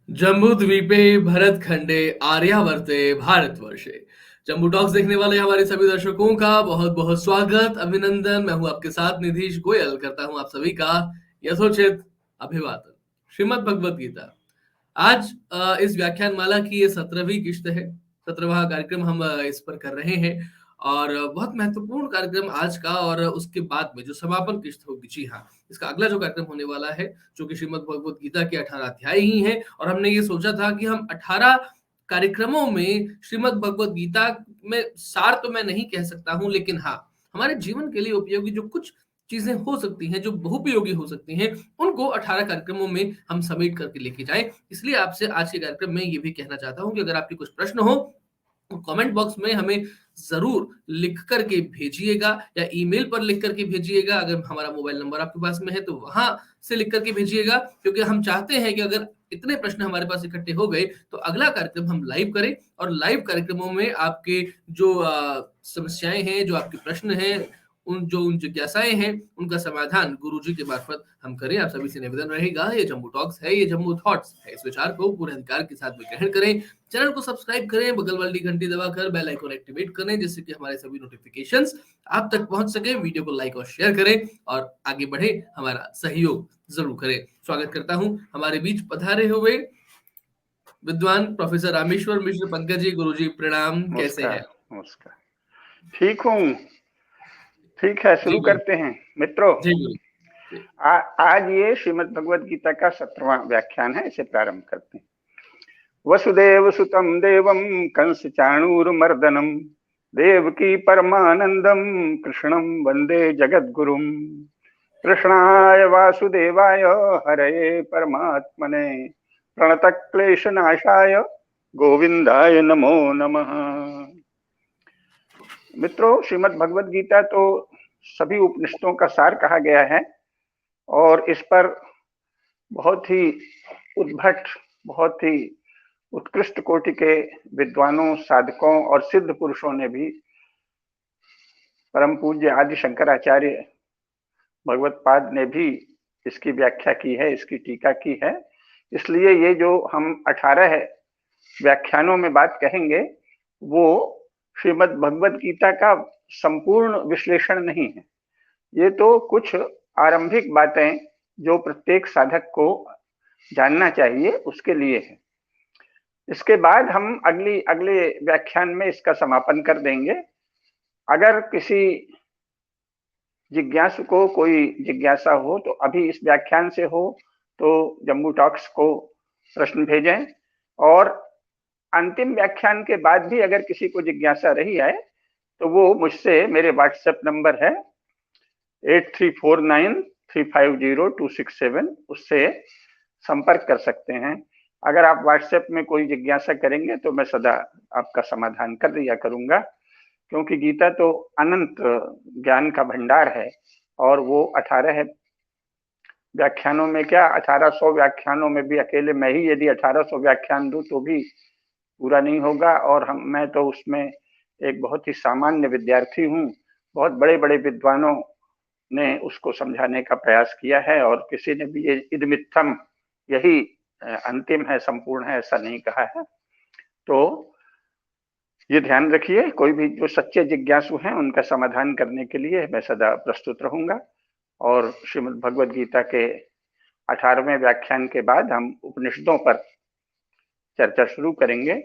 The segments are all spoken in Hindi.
जम्बूद्वीपे भरतखंडे आर्यावर्ते भारतवर्षे। जम्बू टॉक्स देखने वाले हमारे सभी दर्शकों का बहुत बहुत स्वागत, अभिनंदन। मैं हूं आपके साथ निधीश गोयल, करता हूं आप सभी का यथोचित अभिवादन। श्रीमद् भगवत गीता आज इस व्याख्यान माला की ये 17वीं किस्त है। 17वां कार्यक्रम हम इस पर कर रहे हैं और बहुत महत्वपूर्ण कार्यक्रम आज का। और उसके बाद में जो समापन किस्त होगी, जी हाँ, इसका अगला जो कार्यक्रम होने वाला है, जो कि श्रीमद् भगवत गीता के 18 अध्याय ही हैं। और हमने ये सोचा था कि हम 18 कार्यक्रमों में श्रीमद् भगवत गीता में सार तो मैं नहीं कह सकता हूं, लेकिन हाँ, हमारे जीवन के लिए उपयोगी जो कुछ चीजें हो सकती हैं, जो बहुपयोगी हो सकती हैं, उनको 18 कार्यक्रमों में हम समेट करके लेके जाएं। इसलिए आपसे आज के कार्यक्रम में ये भी कहना चाहता हूं कि अगर आपके कुछ प्रश्न हो तो कमेंट बॉक्स में हमें जरूर लिख करके भेजिएगा, या ईमेल पर लिख करके भेजिएगा। अगर हमारा मोबाइल नंबर आपके पास में है तो वहां से लिख करके भेजिएगा, क्योंकि हम चाहते हैं कि अगर इतने प्रश्न हमारे पास इकट्ठे हो गए तो अगला कार्यक्रम हम लाइव करें, और लाइव कार्यक्रमों में आपके जो समस्याएं हैं, जो आपके प्रश्न हैं, उन जिज्ञासाएं हैं, उनका समाधान गुरुजी के मार्फत हम करें। आप सभी से निवेदन रहेगा, ये जम्बू टॉक्स है, ये जम्बू थॉट्स है, इस विचार को पूरे अधिकार के साथ में ग्रहण करें। चैनल को सब्सक्राइब करें, बगल वाली घंटी दबाकर बेल आइकन एक्टिवेट करें, जिससे कि हमारे सभी नोटिफिकेशंस आप तक पहुंच सके। वीडियो को लाइक और शेयर करें और आगे बढ़े, हमारा सहयोग जरूर करें। स्वागत करता हूं हमारे बीच पधारे हुए विद्वान प्रोफेसर रामेश्वर मिश्र पंकज जी। गुरुजी प्रणाम, कैसे नमस्कार। हैं? नमस्कार। ठीक हूँ। ठीक है, जी शुरू गुरु। करते हैं मित्रों। जी गुरु जी। आज ये श्रीमद् भगवद गीता का 17वां व्याख्यान है, इसे प्रारंभ करते हैं। वसुदेव सुतम देवम कंस चाणूरमर्दनम देवकी परमानंदम कृष्णम वंदे जगद्गुरुम कृष्णाय वासुदेवाय हरये परमात्मने प्रणतक्लेशनाशाय गोविंदाय नमो नमः। मित्रों, श्रीमद् भगवद गीता तो सभी उपनिषदों का सार कहा गया है, और इस पर बहुत ही उद्भट, बहुत ही उत्कृष्ट कोटि के विद्वानों, साधकों और सिद्ध पुरुषों ने भी, परम पूज्य आदि शंकराचार्य भगवत पाद ने भी इसकी व्याख्या की है, इसकी टीका की है। इसलिए ये जो हम 18 व्याख्यानों में बात कहेंगे, वो श्रीमद् भगवद गीता का संपूर्ण विश्लेषण नहीं है। ये तो कुछ आरंभिक बातें जो प्रत्येक साधक को जानना चाहिए, उसके लिए है। इसके बाद हम अगले व्याख्यान में इसका समापन कर देंगे। अगर किसी जिज्ञासु को कोई जिज्ञासा हो तो अभी इस व्याख्यान से हो तो जम्बू टॉक्स को प्रश्न भेजें, और अंतिम व्याख्यान के बाद भी अगर किसी को जिज्ञासा रही है तो वो मुझसे, मेरे व्हाट्सएप नंबर है 8349350267, उससे संपर्क कर सकते हैं। अगर आप व्हाट्सएप में कोई जिज्ञासा करेंगे तो मैं सदा आपका समाधान कर दिया करूंगा, क्योंकि गीता तो अनंत ज्ञान का भंडार है, और वो 18 व्याख्यानों में क्या, 1800 व्याख्यानों में भी अकेले मैं ही यदि 1800 व्याख्यान दूं तो भी पूरा नहीं होगा। और मैं तो उसमें एक बहुत ही सामान्य विद्यार्थी हूँ। बहुत बड़े बड़े विद्वानों ने उसको समझाने का प्रयास किया है, और किसी ने भी ये इदमित्थम, यही अंतिम है, संपूर्ण है, ऐसा नहीं कहा है। तो ये ध्यान रखिए, कोई भी जो सच्चे जिज्ञासु हैं उनका समाधान करने के लिए मैं सदा प्रस्तुत रहूंगा। और श्रीमद् भगवद गीता के 18वें व्याख्यान के बाद हम उपनिषदों पर चर्चा शुरू करेंगे।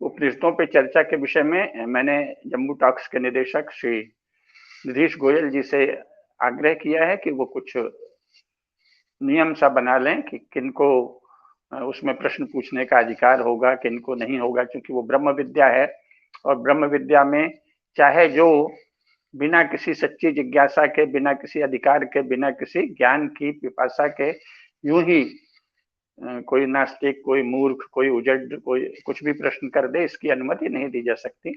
उपनिषदों पर चर्चा के विषय में मैंने जम्बू टॉक्स के निदेशक श्री निधीश गोयल जी से आग्रह किया है कि वो कुछ नियम सा बना लें कि किनको उसमें प्रश्न पूछने का अधिकार होगा, किनको नहीं होगा, क्योंकि वो ब्रह्म विद्या है। और ब्रह्म विद्या में चाहे जो बिना किसी सच्ची जिज्ञासा के, बिना किसी अधिकार के, बिना किसी ज्ञान की पिपासा के यूं ही कोई नास्तिक, कोई मूर्ख, कोई उजड़, कोई कुछ भी प्रश्न कर दे, इसकी अनुमति नहीं दी जा सकती।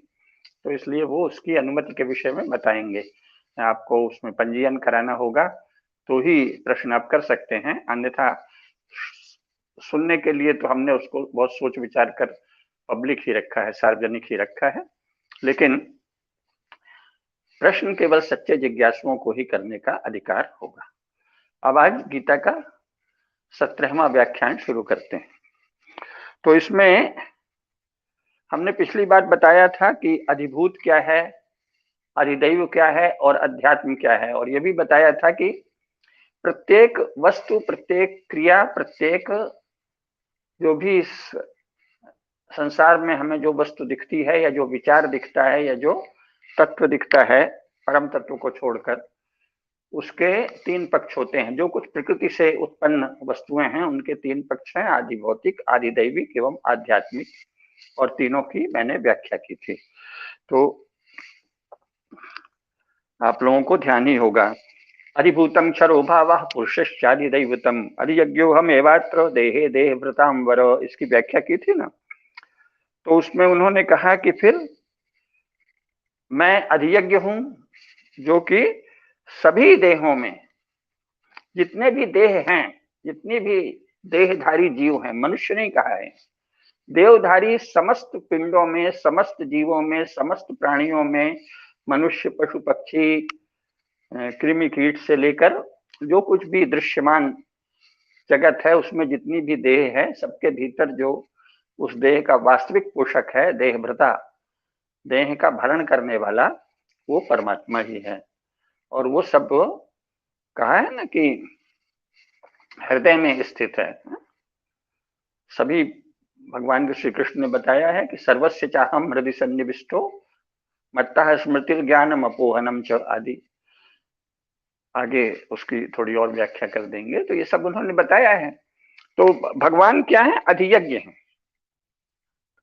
तो इसलिए वो उसकी अनुमति के विषय में बताएंगे। आपको उसमें पंजीयन कराना होगा तो ही प्रश्न आप कर सकते हैं, अन्यथा सुनने के लिए तो हमने उसको बहुत सोच विचार कर पब्लिक ही रखा है, सार्वजनिक ही रखा है। लेकिन प्रश्न केवल सच्चे जिज्ञासुओं को ही करने का अधिकार होगा। अब आज गीता का 17वां व्याख्यान शुरू करते हैं। तो इसमें हमने पिछली बार बताया था कि अधिभूत क्या है, अधिदैव क्या है और अध्यात्म क्या है, और ये भी बताया था कि प्रत्येक वस्तु, प्रत्येक क्रिया, प्रत्येक जो भी इस संसार में हमें जो वस्तु दिखती है या जो विचार दिखता है या जो तत्व दिखता है परम तत्व को छोड़कर, उसके तीन पक्ष होते हैं। जो कुछ प्रकृति से उत्पन्न वस्तुएं हैं उनके तीन पक्ष हैं, आदि भौतिक, आदि दैविक एवं आध्यात्मिक, और तीनों की मैंने व्याख्या की थी, तो आप लोगों को ध्यान ही होगा। अधिभूतम क्षरो भावः पुरुषश्चादिदैवतम अधियज्ञोहम एवात्र देहे देहभृतां वर, इसकी व्याख्या की थी ना। तो उसमें उन्होंने कहा कि फिर मैं अधियज्ञ हूं, जो कि सभी देहों में जितने भी देह हैं, जितनी भी देहधारी जीव हैं, मनुष्य नहीं कहा है, देवधारी समस्त पिंडों में, समस्त जीवों में, समस्त प्राणियों में, मनुष्य, पशु, पक्षी, कृमि कीट से लेकर जो कुछ भी दृश्यमान जगत है उसमें जितनी भी देह है, सबके भीतर जो उस देह का वास्तविक पोषक है, देहभृता, देह का भरण करने वाला, वो परमात्मा ही है। और वो सब कहा है ना कि हृदय में स्थित है। सभी भगवान श्री कृष्ण ने बताया है कि सर्वस्य चाहम हृदय सन्निविष्टो मत्तः स्मृति ज्ञानम अपोहनम च आदि। आगे उसकी थोड़ी और व्याख्या कर देंगे, तो ये सब उन्होंने बताया है। तो भगवान क्या है? अधियज्ञ है।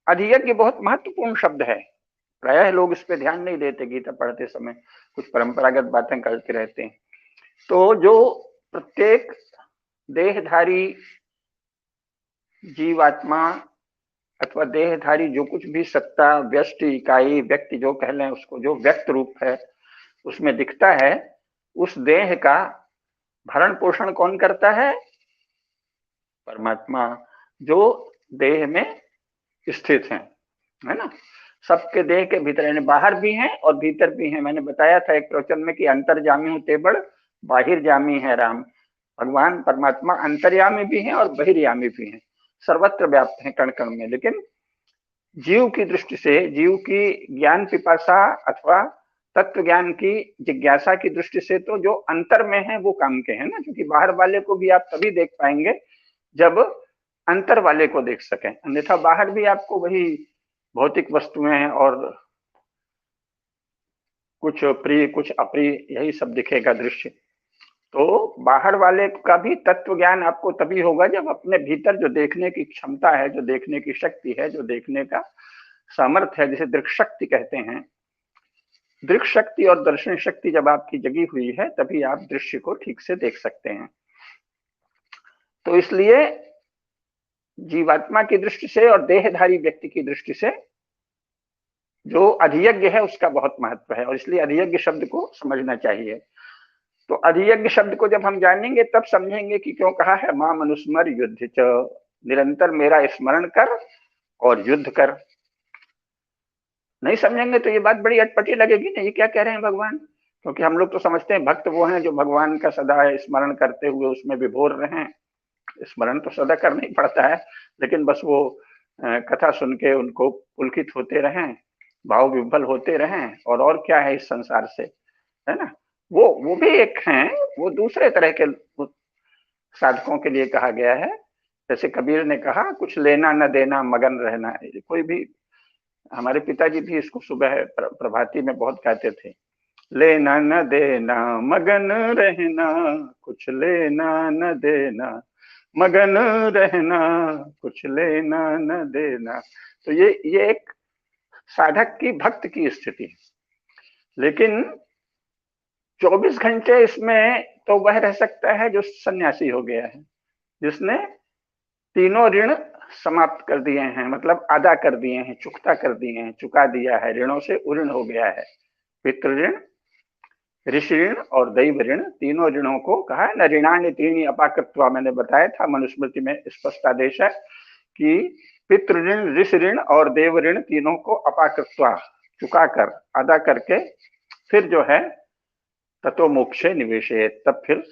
अधियज्ञ बहुत महत्वपूर्ण शब्द है, प्रायः लोग इस पे ध्यान नहीं देते, गीता पढ़ते समय कुछ परंपरागत बातें करते रहते हैं। तो जो प्रत्येक देहधारी जीवात्मा अथवा देहधारी जो कुछ भी सत्ता, व्यष्टि, इकाई, व्यक्ति जो कह लें उसको, जो व्यक्त रूप है उसमें दिखता है, उस देह का भरण पोषण कौन करता है? परमात्मा, जो देह में स्थित है ना। सबके देह के भीतर, यानी बाहर भी हैं और भीतर भी हैं। मैंने बताया था एक प्रवचन में कि अंतर्जामी हूं तेबड़ बाहिर जामी है राम। भगवान परमात्मा अंतर्यामी भी हैं और बहिर्यामी भी हैं, सर्वत्र व्याप्त हैं कण कण में। लेकिन जीव की दृष्टि से, जीव की ज्ञान पिपासा अथवा तत्व ज्ञान की जिज्ञासा की दृष्टि से तो जो अंतर में है वो काम के हैं ना, क्योंकि बाहर वाले को भी आप तभी देख पाएंगे जब अंतर वाले को देख सकें, अन्यथा बाहर भी आपको वही भौतिक वस्तुएं और कुछ प्रिय कुछ अप्रिय यही सब दिखेगा दृश्य। तो बाहर वाले का भी तत्व ज्ञान आपको तभी होगा जब अपने भीतर जो देखने की क्षमता है, जो देखने की शक्ति है, जो देखने का सामर्थ्य है, जिसे दृक् शक्ति कहते हैं, दृक् शक्ति और दर्शन शक्ति जब आपकी जगी हुई है तभी आप दृश्य को ठीक से देख सकते हैं। तो इसलिए जीवात्मा की दृष्टि से और देहधारी व्यक्ति की दृष्टि से जो अधियज्ञ है उसका बहुत महत्व है, और इसलिए अधियज्ञ शब्द को समझना चाहिए। तो अधियज्ञ शब्द को जब हम जानेंगे तब समझेंगे कि क्यों कहा है मां मनुस्मर युद्ध च, निरंतर मेरा स्मरण कर और युद्ध कर। नहीं समझेंगे तो ये बात बड़ी अटपटी लगेगी ना, ये क्या कह रहे हैं भगवान। क्योंकि हम लोग तो समझते हैं भक्त वो हैं जो भगवान का सदा स्मरण करते हुए उसमें विभोर रहें। स्मरण तो सदा करना ही पड़ता है, लेकिन बस वो कथा सुन के उनको पुलकित होते रहें, भाव विभल होते रहें, और क्या है इस संसार से, है ना। वो भी एक हैं, वो दूसरे तरह के साधकों के लिए कहा गया है। जैसे कबीर ने कहा कुछ लेना न देना मगन रहना। कोई भी, हमारे पिताजी भी इसको सुबह प्रभाती में बहुत कहते थे, लेना न देना मगन रहना, कुछ लेना न देना मगन रहना, कुछ लेना न देना। तो ये एक साधक की, भक्त की स्थिति है। लेकिन 24 घंटे इसमें तो वह रह सकता है जो सन्यासी हो गया है, जिसने तीनों ऋण समाप्त कर दिए हैं, मतलब अदा कर दिए हैं, चुकता कर दिए हैं, चुका दिया है, ऋणों से उऋण हो गया है। पितृ ऋण, ऋषि ऋण और दैव ऋण, तीनों ऋणों को कहा है न, ऋणानि त्रीणि अपाकृत्वा। मैंने बताया था, मनुस्मृति में स्पष्ट आदेश है कि पितृ ऋण, ऋषि ऋण और देव ऋण तीनों को अपाकृत्वा, चुका कर, अदा करके फिर जो है ततो मोक्षे निवेशे, तब फिर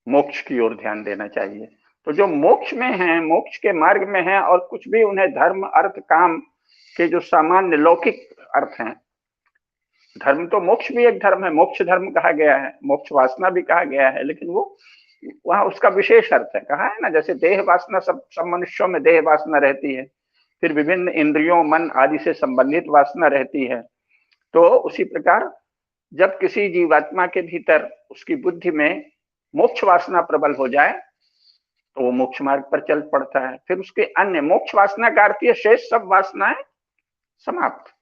मोक्ष की ओर ध्यान देना चाहिए। तो जो मोक्ष में है, मोक्ष के मार्ग में है, और कुछ भी उन्हें धर्म अर्थ काम के जो सामान्य लौकिक अर्थ हैं, धर्म तो मोक्ष भी एक धर्म है, मोक्ष धर्म कहा गया है, मोक्ष वासना भी कहा गया है, लेकिन वो वहां उसका विशेष अर्थ है, कहा है ना, जैसे देह वासना सब मनुष्यों में देह वासना रहती है, फिर विभिन्न इंद्रियों मन आदि से संबंधित वासना रहती है। तो उसी प्रकार जब किसी जीवात्मा के भीतर उसकी बुद्धि में मोक्ष वासना प्रबल हो जाए तो वो मोक्ष मार्ग पर चल पड़ता है। फिर उसके अन्य मोक्ष वासना का अर्थ है शेष सब वासनाएं समाप्त,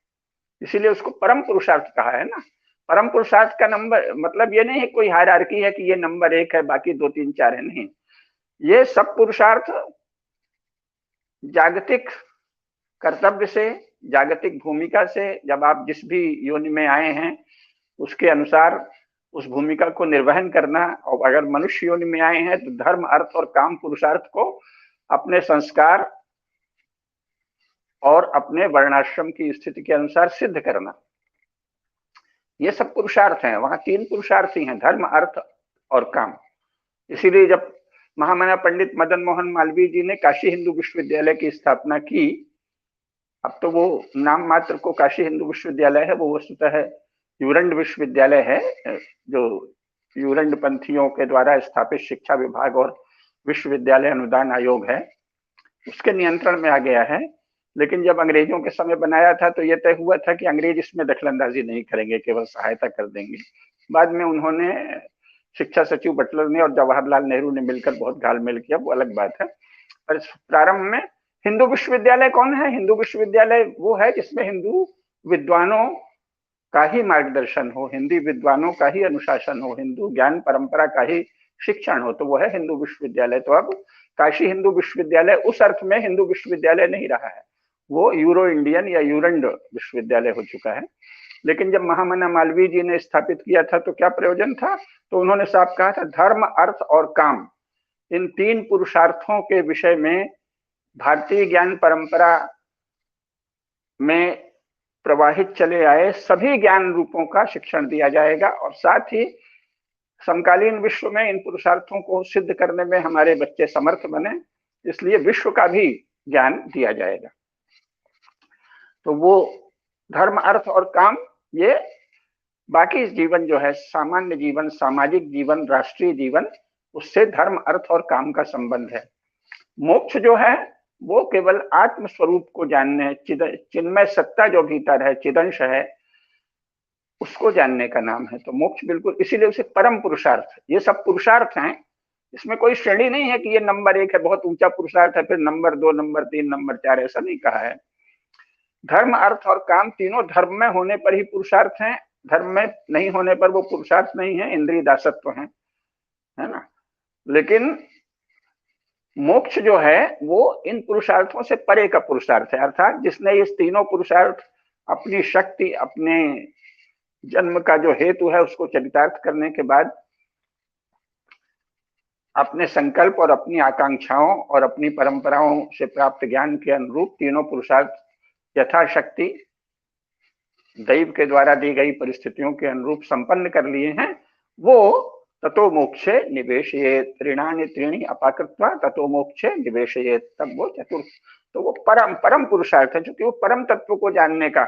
इसीलिए उसको परम पुरुषार्थ कहा है ना। परम पुरुषार्थ का नंबर मतलब ये नहीं है कोई हायरार्की है कि ये नंबर 1 है बाकी 2 3 4 है, नहीं। ये सब पुरुषार्थ जागतिक कर्तव्य से, जागतिक भूमिका से, जब आप जिस भी योनि में आए हैं उसके अनुसार उस भूमिका को निर्वहन करना, और अगर मनुष्य योनि में आए हैं तो धर्म अर्थ और काम पुरुषार्थ को अपने संस्कार और अपने वर्णाश्रम की स्थिति के अनुसार सिद्ध करना, ये सब पुरुषार्थ हैं। वहां 3 पुरुषार्थ ही हैं, धर्म अर्थ और काम। इसीलिए जब महामना पंडित मदन मोहन मालवीय जी ने काशी हिंदू विश्वविद्यालय की स्थापना की, अब तो वो नाम मात्र को काशी हिंदू विश्वविद्यालय है, वो वस्तुतः है यूरंड विश्वविद्यालय है, जो यूरंड पंथियों के द्वारा स्थापित शिक्षा विभाग और विश्वविद्यालय अनुदान आयोग है, उसके नियंत्रण में आ गया है। लेकिन जब अंग्रेजों के समय बनाया था तो यह तय हुआ था कि अंग्रेज इसमें दखलंदाजी नहीं करेंगे, केवल सहायता कर देंगे। बाद में उन्होंने शिक्षा सचिव बटलर ने और जवाहरलाल नेहरू ने मिलकर बहुत घालमेल किया, वो अलग बात है। पर प्रारंभ में हिंदू विश्वविद्यालय कौन है? हिंदू विश्वविद्यालय वो है जिसमें हिंदू विद्वानों का ही मार्गदर्शन हो, हिंदी विद्वानों का ही अनुशासन हो, हिंदू ज्ञान परंपरा का ही शिक्षण हो, तो वो है हिंदू विश्वविद्यालय। तो अब काशी हिंदू विश्वविद्यालय उस अर्थ में हिंदू विश्वविद्यालय नहीं रहा है, वो यूरो इंडियन या यूरंड विश्वविद्यालय हो चुका है। लेकिन जब महामना मालवीय जी ने स्थापित किया था तो क्या प्रयोजन था? तो उन्होंने साफ कहा था धर्म अर्थ और काम, इन 3 पुरुषार्थों के विषय में भारतीय ज्ञान परंपरा में प्रवाहित चले आए सभी ज्ञान रूपों का शिक्षण दिया जाएगा, और साथ ही समकालीन विश्व में इन पुरुषार्थों को सिद्ध करने में हमारे बच्चे समर्थ बने, इसलिए विश्व का भी ज्ञान दिया जाएगा। तो वो धर्म अर्थ और काम, ये बाकी जीवन जो है, सामान्य जीवन, सामाजिक जीवन, राष्ट्रीय जीवन, उससे धर्म अर्थ और काम का संबंध है। मोक्ष जो है वो केवल आत्म स्वरूप को जानने, चिन्मय सत्ता जो भीतर है, चिदंश है, उसको जानने का नाम है। तो मोक्ष बिल्कुल, इसीलिए उसे परम पुरुषार्थ, ये सब पुरुषार्थ हैं, इसमें कोई श्रेणी नहीं है कि ये नंबर 1 है, बहुत ऊंचा पुरुषार्थ है, फिर नंबर 2, नंबर 3, नंबर 4, ऐसा नहीं कहा है। धर्म अर्थ और काम तीनों धर्म में होने पर ही पुरुषार्थ हैं, धर्म में नहीं होने पर वो पुरुषार्थ नहीं है, इंद्रिय दासत्व है ना। लेकिन मोक्ष जो है वो इन पुरुषार्थों से परे का पुरुषार्थ है, अर्थात जिसने इस तीनों पुरुषार्थ अपनी शक्ति, अपने जन्म का जो हेतु है उसको चरितार्थ करने के बाद अपने संकल्प और अपनी आकांक्षाओं और अपनी परंपराओं से प्राप्त ज्ञान के अनुरूप तीनों पुरुषार्थ यथाशक्ति दैव के द्वारा दी गई परिस्थितियों के अनुरूप संपन्न कर लिए हैं, वो ततो मोक्षे निवेशयेत, ऋणानि त्रीणि अपाकृत्वा ततो मोक्षे निवेशयेत, तब वो चतुर्थ, तो वो परम पुरुषार्थ है, क्योंकि वो परम तत्व को जानने का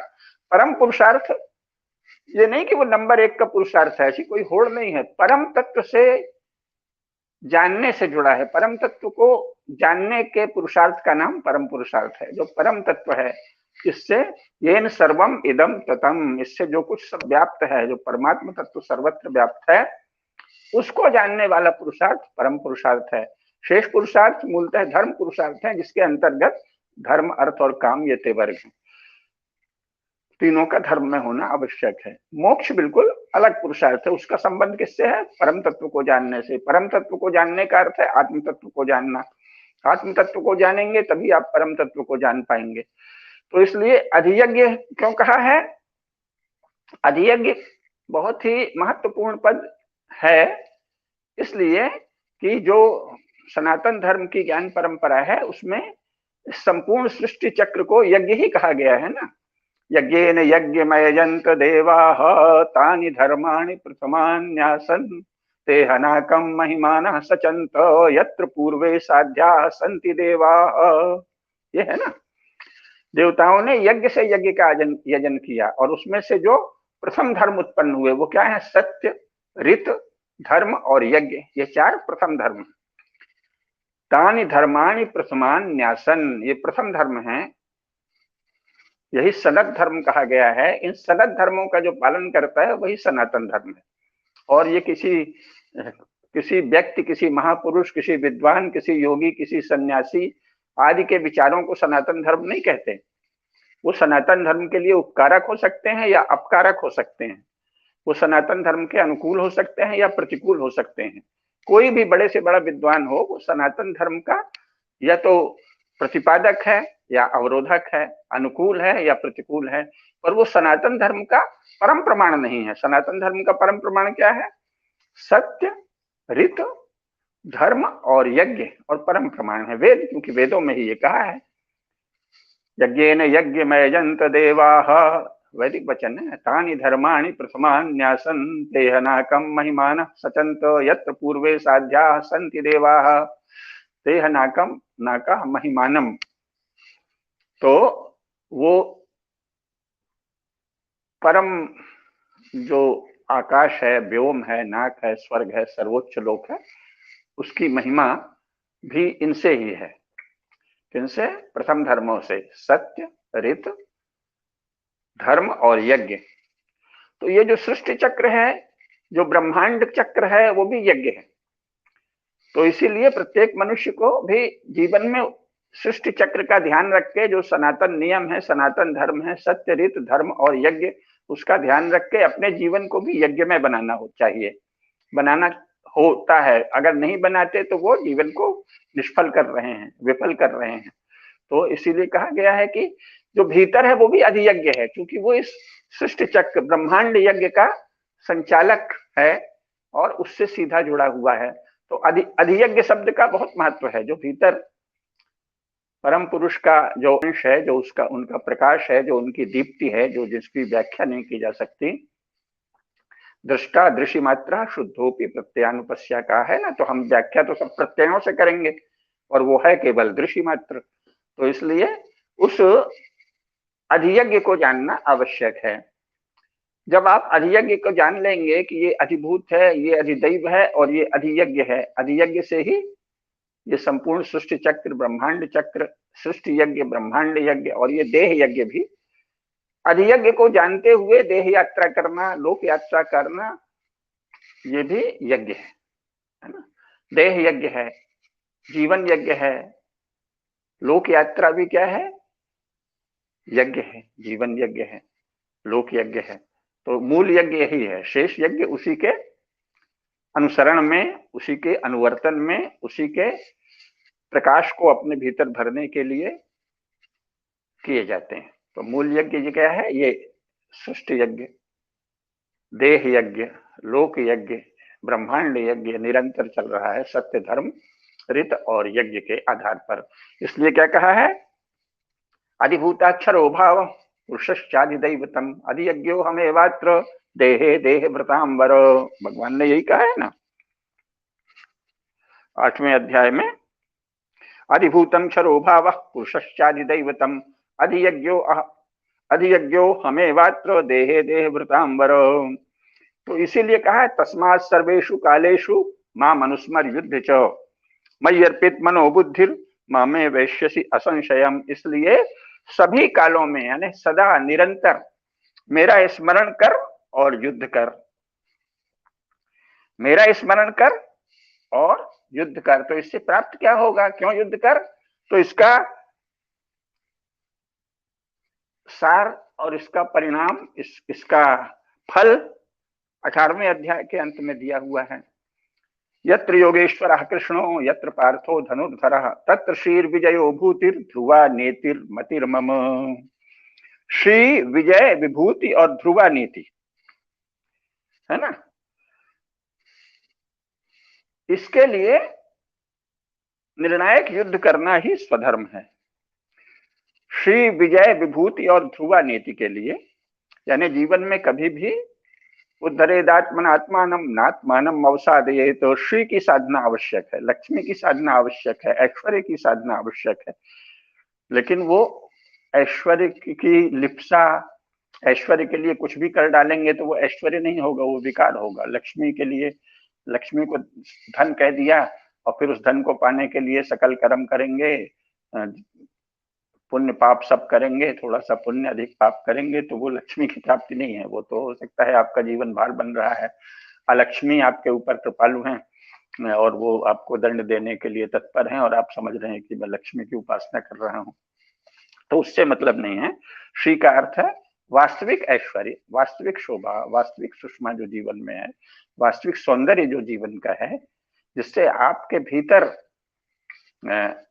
परम पुरुषार्थ, ये नहीं कि वो नंबर 1 का पुरुषार्थ है, ऐसी कोई होड़ नहीं है, परम तत्व से जानने से जुड़ा है। परम तत्व को जानने के पुरुषार्थ का नाम परम पुरुषार्थ है। जो परम तत्व है, इससे येन सर्वम इदम ततम, इससे जो कुछ सब व्याप्त है, जो परमात्मा तत्व सर्वत्र व्याप्त है, उसको जानने वाला पुरुषार्थ परम पुरुषार्थ है। शेष पुरुषार्थ मूलतः धर्म पुरुषार्थ है, जिसके अंतर्गत धर्म अर्थ और काम ये तेवर्ग हैं, तीनों का धर्म में होना आवश्यक है। मोक्ष बिल्कुल अलग पुरुषार्थ है, उसका संबंध किससे है? परम तत्व को जानने से। परम तत्व को जानने का अर्थ है आत्म तत्व को जानना, आत्म तत्व को जानेंगे तभी आप परम तत्व को जान पाएंगे। तो इसलिए अधियज्ञ क्यों कहा है? अधियज्ञ बहुत ही महत्वपूर्ण पद है, इसलिए कि जो सनातन धर्म की ज्ञान परंपरा है उसमें संपूर्ण सृष्टि चक्र को यज्ञ ही कहा गया है ना। यज्ञेन यज्ञमयजन्त देवाः तानि धर्माणि प्रथमान्यासन् तेहनाकम महिमानः सचन्त यत्र पूर्वे साध्या सन्ति देवाः। ये है ना, देवताओं ने यज्ञ से यज्ञ का यजन किया और उसमें से जो प्रथम धर्म उत्पन्न हुए वो क्या है? सत्य, ऋत, धर्म और यज्ञ, ये चार प्रथम धर्म। तानि धर्माणि प्रथमान न्यासन, ये प्रथम धर्म है, यही सनद धर्म कहा गया है। इन सनद धर्मों का जो पालन करता है वही सनातन धर्म है। और ये किसी व्यक्ति, किसी महापुरुष, किसी विद्वान, किसी योगी, किसी सन्यासी आदि के विचारों को सनातन धर्म नहीं कहते। वो सनातन धर्म के लिए उपकारक हो सकते हैं या अपकारक हो सकते हैं। वो सनातन धर्म के अनुकूल हो सकते हैं या प्रतिकूल हो सकते हैं। कोई भी बड़े से बड़ा विद्वान हो, वो सनातन धर्म का या तो प्रतिपादक है या अवरोधक है, अनुकूल है या प्रतिकूल है, पर वो सनातन धर्म का परम प्रमाण नहीं है। सनातन धर्म का परम प्रमाण क्या है? सत्य, ऋत, धर्म और यज्ञ, और परम प्रमाण है वेद, क्योंकि वेदों में ही ये कहा है, यज्ञेन यज्ञमय जंत देवाः, वैदिक वचन है। तानि धर्माणि प्रथमान् न्यासन् तेहनाकम महिमानः सचन्त यत्र पूर्वे साध्याः सन्ति देवाः। तेहनाकम, नाका महिमानम, तो वो परम जो आकाश है, व्योम है, नाक है, स्वर्ग है, सर्वोच्च लोक है, उसकी महिमा भी इनसे ही है। किनसे? प्रथम धर्मों से, सत्य, ऋत, धर्म और यज्ञ। तो ये जो सृष्टि चक्र है, जो ब्रह्मांड चक्र है, वो भी यज्ञ है। तो इसीलिए प्रत्येक मनुष्य को भी जीवन में सृष्टि चक्र का ध्यान रख के, जो सनातन नियम है, सनातन धर्म है, सत्य, ऋत, धर्म और यज्ञ, उसका ध्यान रख के अपने जीवन को भी यज्ञमय बनाना चाहिए, बनाना होता है। अगर नहीं बनाते तो वो जीवन को निष्फल कर रहे हैं, विफल कर रहे हैं। तो इसीलिए कहा गया है कि जो भीतर है वो भी अधियज्ञ है, क्योंकि वो इस सृष्टि चक्र ब्रह्मांड यज्ञ का संचालक है और उससे सीधा जुड़ा हुआ है। तो अधियज्ञ शब्द का बहुत महत्व है। जो भीतर परम पुरुष का जो अंश है, जो उसका उनका प्रकाश है, जो उनकी दीप्ति है, जो जिसकी व्याख्या नहीं की जा सकती, दृष्टा दृश्य मात्रा शुद्धोपि प्रत्ययानुपस्या का है ना, तो हम व्याख्या तो सब प्रत्ययों से करेंगे और वो है केवल दृश्य मात्र। तो इसलिए उस अधियज्ञ को जानना आवश्यक है। जब आप अधियज्ञ को जान लेंगे कि ये अधिभूत है, ये अधिदैव है और ये अधियज्ञ है, अधियज्ञ से ही ये संपूर्ण सृष्टि चक्र, ब्रह्मांड चक्र, सृष्टि यज्ञ, ब्रह्मांड यज्ञ और ये देह यज्ञ भी, अधियज्ञ को जानते हुए देह यात्रा करना, लोक यात्रा करना, ये भी यज्ञ है ना। देह यज्ञ है, जीवन यज्ञ है, लोक यात्रा भी क्या है? यज्ञ है। जीवन यज्ञ है, लोक यज्ञ है। तो मूल यज्ञ यही है। शेष यज्ञ उसी के अनुसरण में, उसी के अनुवर्तन में, उसी के प्रकाश को अपने भीतर भरने के लिए किए जाते हैं। तो मूल यज्ञ क्या है? ये सृष्टि यज्ञ, देह यज्ञ, लोक यज्ञ, ब्रह्मांड यज्ञ निरंतर चल रहा है सत्य, धर्म, ऋत और यज्ञ के आधार पर। इसलिए क्या कहा है? अधिभूताक्षरो भाव पुरुषश्चाधिदैवतम अधियज्ञो हमेवात्र देहे देह व्रतांबर। भगवान ने यही कहा है ना 8वें अध्याय में, अधिभूतम क्षरो भाव पुरुषश्चाधिदैवतम अधियज्ञो हमेवात्र देहे देह व्रतांबर। तो इसीलिए कहा है तस्मात् सर्वेषु कालेषु मां मनुस्मर युद्ध च मयि अर्पित मनोबुद्धिर मामे वैश्यसि असंशयम। इसलिए सभी कालों में, यानी सदा निरंतर मेरा स्मरण कर और युद्ध कर, मेरा स्मरण कर और युद्ध कर। तो इससे प्राप्त क्या होगा? क्यों युद्ध कर? तो इसका सार और इसका परिणाम, इसका फल 18वें अध्याय के अंत में दिया हुआ है। यत्र योगेश्वरः कृष्णो यत्र पार्थो धनुर्धरः तत्र श्री विजयो भूतिर ध्रुवा नेतिर मतिर्मम। श्री, विजय, विभूति और ध्रुवा नीति है ना, इसके लिए निर्णायक युद्ध करना ही स्वधर्म है। श्री, विजय, विभूति और ध्रुवा नीति के लिए, यानी जीवन में कभी भी उद्धरेदात्मन आत्मानम नात्मानम अवसादये। तो श्री की साधना आवश्यक है, लक्ष्मी की साधना आवश्यक है, ऐश्वर्य की साधना आवश्यक है। लेकिन वो ऐश्वर्य की लिप्सा, ऐश्वर्य के लिए कुछ भी कर डालेंगे तो वो ऐश्वर्य नहीं होगा, वो विकार होगा। लक्ष्मी के लिए, लक्ष्मी को धन कह दिया और फिर उस धन को पाने के लिए सकल कर्म करेंगे, पुण्य पाप सब करेंगे, थोड़ा सा पुण्य अधिक पाप करेंगे, तो वो लक्ष्मी की प्राप्ति नहीं है। वो तो हो सकता है आपका जीवन भार बन रहा है, अलक्ष्मी आपके ऊपर कृपालु हैं और वो आपको दंड देने के लिए तत्पर हैं, और आप समझ रहे हैं कि मैं लक्ष्मी की उपासना कर रहा हूँ, तो उससे मतलब नहीं है। श्री का अर्थ है वास्तविक ऐश्वर्य, वास्तविक शोभा, वास्तविक सुषमा जो जीवन में है, वास्तविक सौंदर्य जो जीवन का है, जिससे आपके भीतर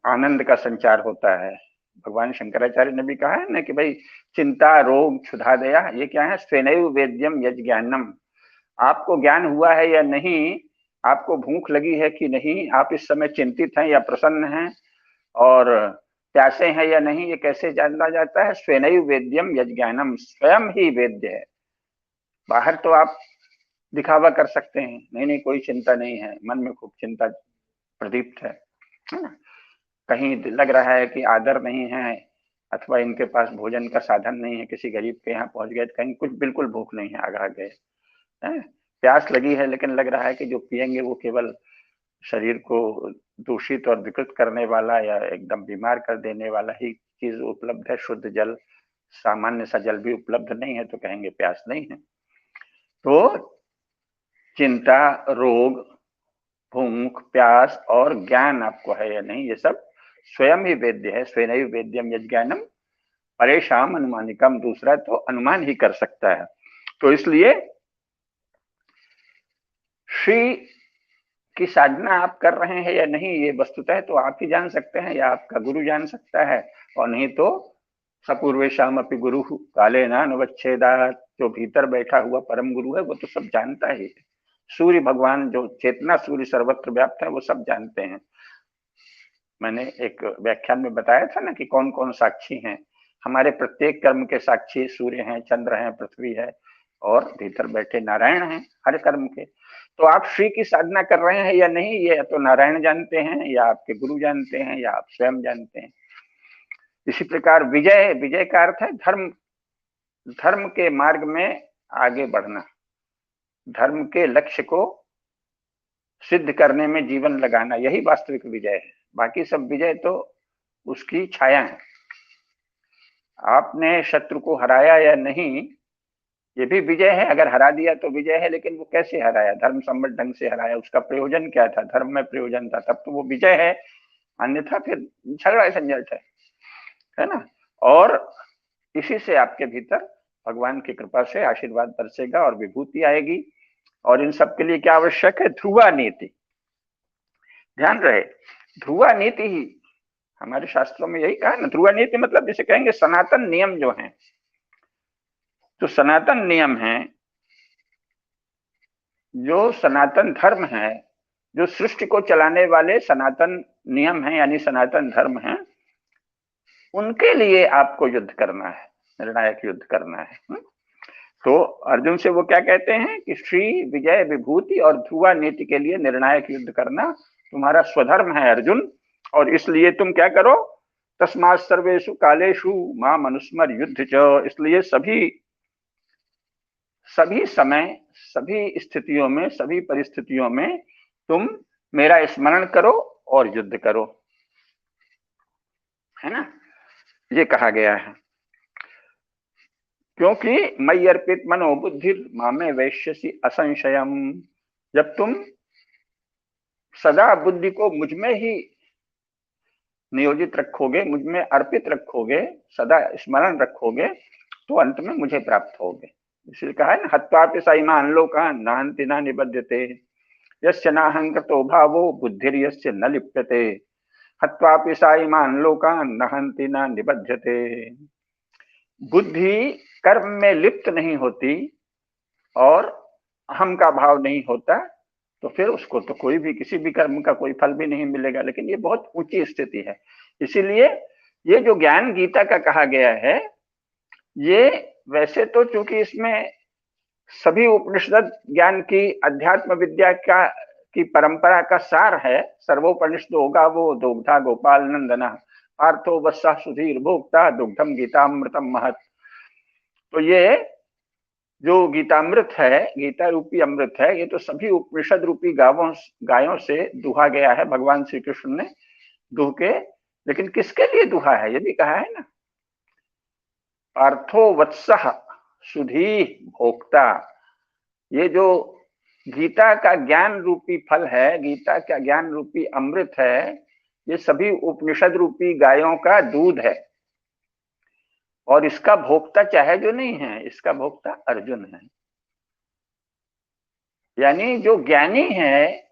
आनंद का संचार होता है। भगवान शंकराचार्य ने भी कहा है ना कि भाई चिंता रोग क्षुधा दया, ये क्या है? स्वेनैव वेद्यम यज् ज्ञानम। आपको ज्ञान हुआ है या नहीं, आपको भूख लगी है कि नहीं, आप इस समय चिंतित हैं या प्रसन्न हैं, और प्यासे हैं या नहीं, ये कैसे जाना जाता है? स्वेनैव वेद्यम यज् ज्ञानम, स्वयं ही वेद्य है। बाहर तो आप दिखावा कर सकते हैं, नहीं नहीं कोई चिंता नहीं है, मन में खूब चिंता प्रदीप्त है ना? कहीं लग रहा है कि आदर नहीं है, अथवा इनके पास भोजन का साधन नहीं है, किसी गरीब के यहाँ पहुंच गए, कहीं कुछ बिल्कुल भूख नहीं है, आगा गए, प्यास लगी है, लेकिन लग रहा है कि जो पिएंगे वो केवल शरीर को दूषित और विकृत करने वाला या एकदम बीमार कर देने वाला ही चीज उपलब्ध है। शुद्ध जल, सामान्य सा जल भी उपलब्ध नहीं है, तो कहेंगे प्यास नहीं है। तो चिंता, रोग, भूख, प्यास और ज्ञान आपको है या नहीं, ये सब स्वयं ही वेद्य है। स्वेनैव वेद्यम यज् ज्ञानम परेशान अनुमानिकम, दूसरा तो अनुमान ही कर सकता है। तो इसलिए श्री की साधना आप कर रहे हैं या नहीं, ये वस्तुतः तो आप ही जान सकते हैं, या आपका गुरु जान सकता है, और नहीं तो सपूर्वेशाम अपि गुरु काले नानुवच्छेदात्, जो भीतर बैठा हुआ परम गुरु है वो तो सब जानता ही है। सूर्य भगवान, जो चेतना सूर्य सर्वत्र व्याप्त है, वो सब जानते हैं। मैंने एक व्याख्यान में बताया था ना कि कौन कौन साक्षी हैं। हमारे प्रत्येक कर्म के साक्षी सूर्य हैं, चंद्र हैं, पृथ्वी है, और भीतर बैठे नारायण हैं हर कर्म के। तो आप श्री की साधना कर रहे हैं या नहीं, ये तो नारायण जानते हैं, या आपके गुरु जानते हैं, या आप स्वयं जानते हैं। इसी प्रकार विजय, विजय का अर्थ है धर्म, धर्म के मार्ग में आगे बढ़ना, धर्म के लक्ष्य को सिद्ध करने में जीवन लगाना, यही वास्तविक विजय है। बाकी सब विजय तो उसकी छाया है। आपने शत्रु को हराया या नहीं, ये भी विजय है। अगर हरा दिया तो विजय है, लेकिन वो कैसे हराया? धर्म सम्मत ढंग से हराया, उसका प्रयोजन क्या था? धर्म में प्रयोजन था, तब तो वो विजय है, अन्यथा फिर झगड़ा झंझट है ना? और इसी से आपके भीतर भगवान की कृपा से आशीर्वाद बरसेगा और विभूति आएगी। और इन सब के लिए क्या आवश्यक है? ध्रुवा नीति। ध्यान रहे, ध्रुवा नीति ही हमारे शास्त्रों में यही कहा ना। ध्रुवा नीति मतलब जिसे कहेंगे सनातन नियम जो है, जो सनातन नियम है, जो सनातन धर्म है, जो सृष्टि को चलाने वाले सनातन नियम है यानी सनातन धर्म है, उनके लिए आपको युद्ध करना है, निर्णायक युद्ध करना है। तो अर्जुन से वो क्या कहते हैं कि श्री, विजय, विभूति और ध्रुवा नीति के लिए निर्णायक युद्ध करना तुम्हारा स्वधर्म है अर्जुन, और इसलिए तुम क्या करो? तस्मात् सर्वेषु कालेषु माम अनुस्मर युद्ध च। इसलिए सभी समय, सभी स्थितियों में, सभी परिस्थितियों में तुम मेरा स्मरण करो और युद्ध करो, है ना? ये कहा गया है। क्योंकि मयि अर्पित मनो बुद्धि मामे वैश्यसि असंशयम। जब तुम सदा बुद्धि को मुझ में ही नियोजित रखोगे, मुझ में अर्पित रखोगे, सदा स्मरण रखोगे, तो अंत में मुझे प्राप्त होगे। इसलिए कहा है ना, हत्वापि सैमान लोकान् नाहन्ति न निबध्यते, यस्य नाहंकृतो भावो बुद्धिर्यस्य न लिप्यते, हत्वापि सैमान लोकान् नाहन्ति न निबध्यते। बुद्धि कर्म में लिप्त नहीं होती और अहम का भाव नहीं होता, तो फिर उसको तो कोई भी, किसी भी कर्म का कोई फल भी नहीं मिलेगा। लेकिन ये बहुत ऊंची स्थिति है। इसीलिए ये जो ज्ञान गीता का कहा गया है, ये वैसे तो चूंकि इसमें सभी उपनिषद ज्ञान की अध्यात्म विद्या का की परंपरा का सार है। सर्वोपनिषद होगा वो दुग्धा गोपाल नंदना पार्थो वत्सा सुधीर भोक्ता दुग्धम गीतामृतम महत। तो ये जो गीतामृत है, गीता रूपी अमृत है, ये तो सभी उपनिषद रूपी गायों से दुहा गया है भगवान श्री कृष्ण ने दुह के। लेकिन किसके लिए दुहा है, ये भी कहा है ना, पार्थो वत्सः सुधी भोक्ता। ये जो गीता का ज्ञान रूपी फल है, गीता का ज्ञान रूपी अमृत है, ये सभी उपनिषद रूपी गायों का दूध है। और इसका भोक्ता चाहे जो नहीं है, इसका भोक्ता अर्जुन है। यानी जो ज्ञानी है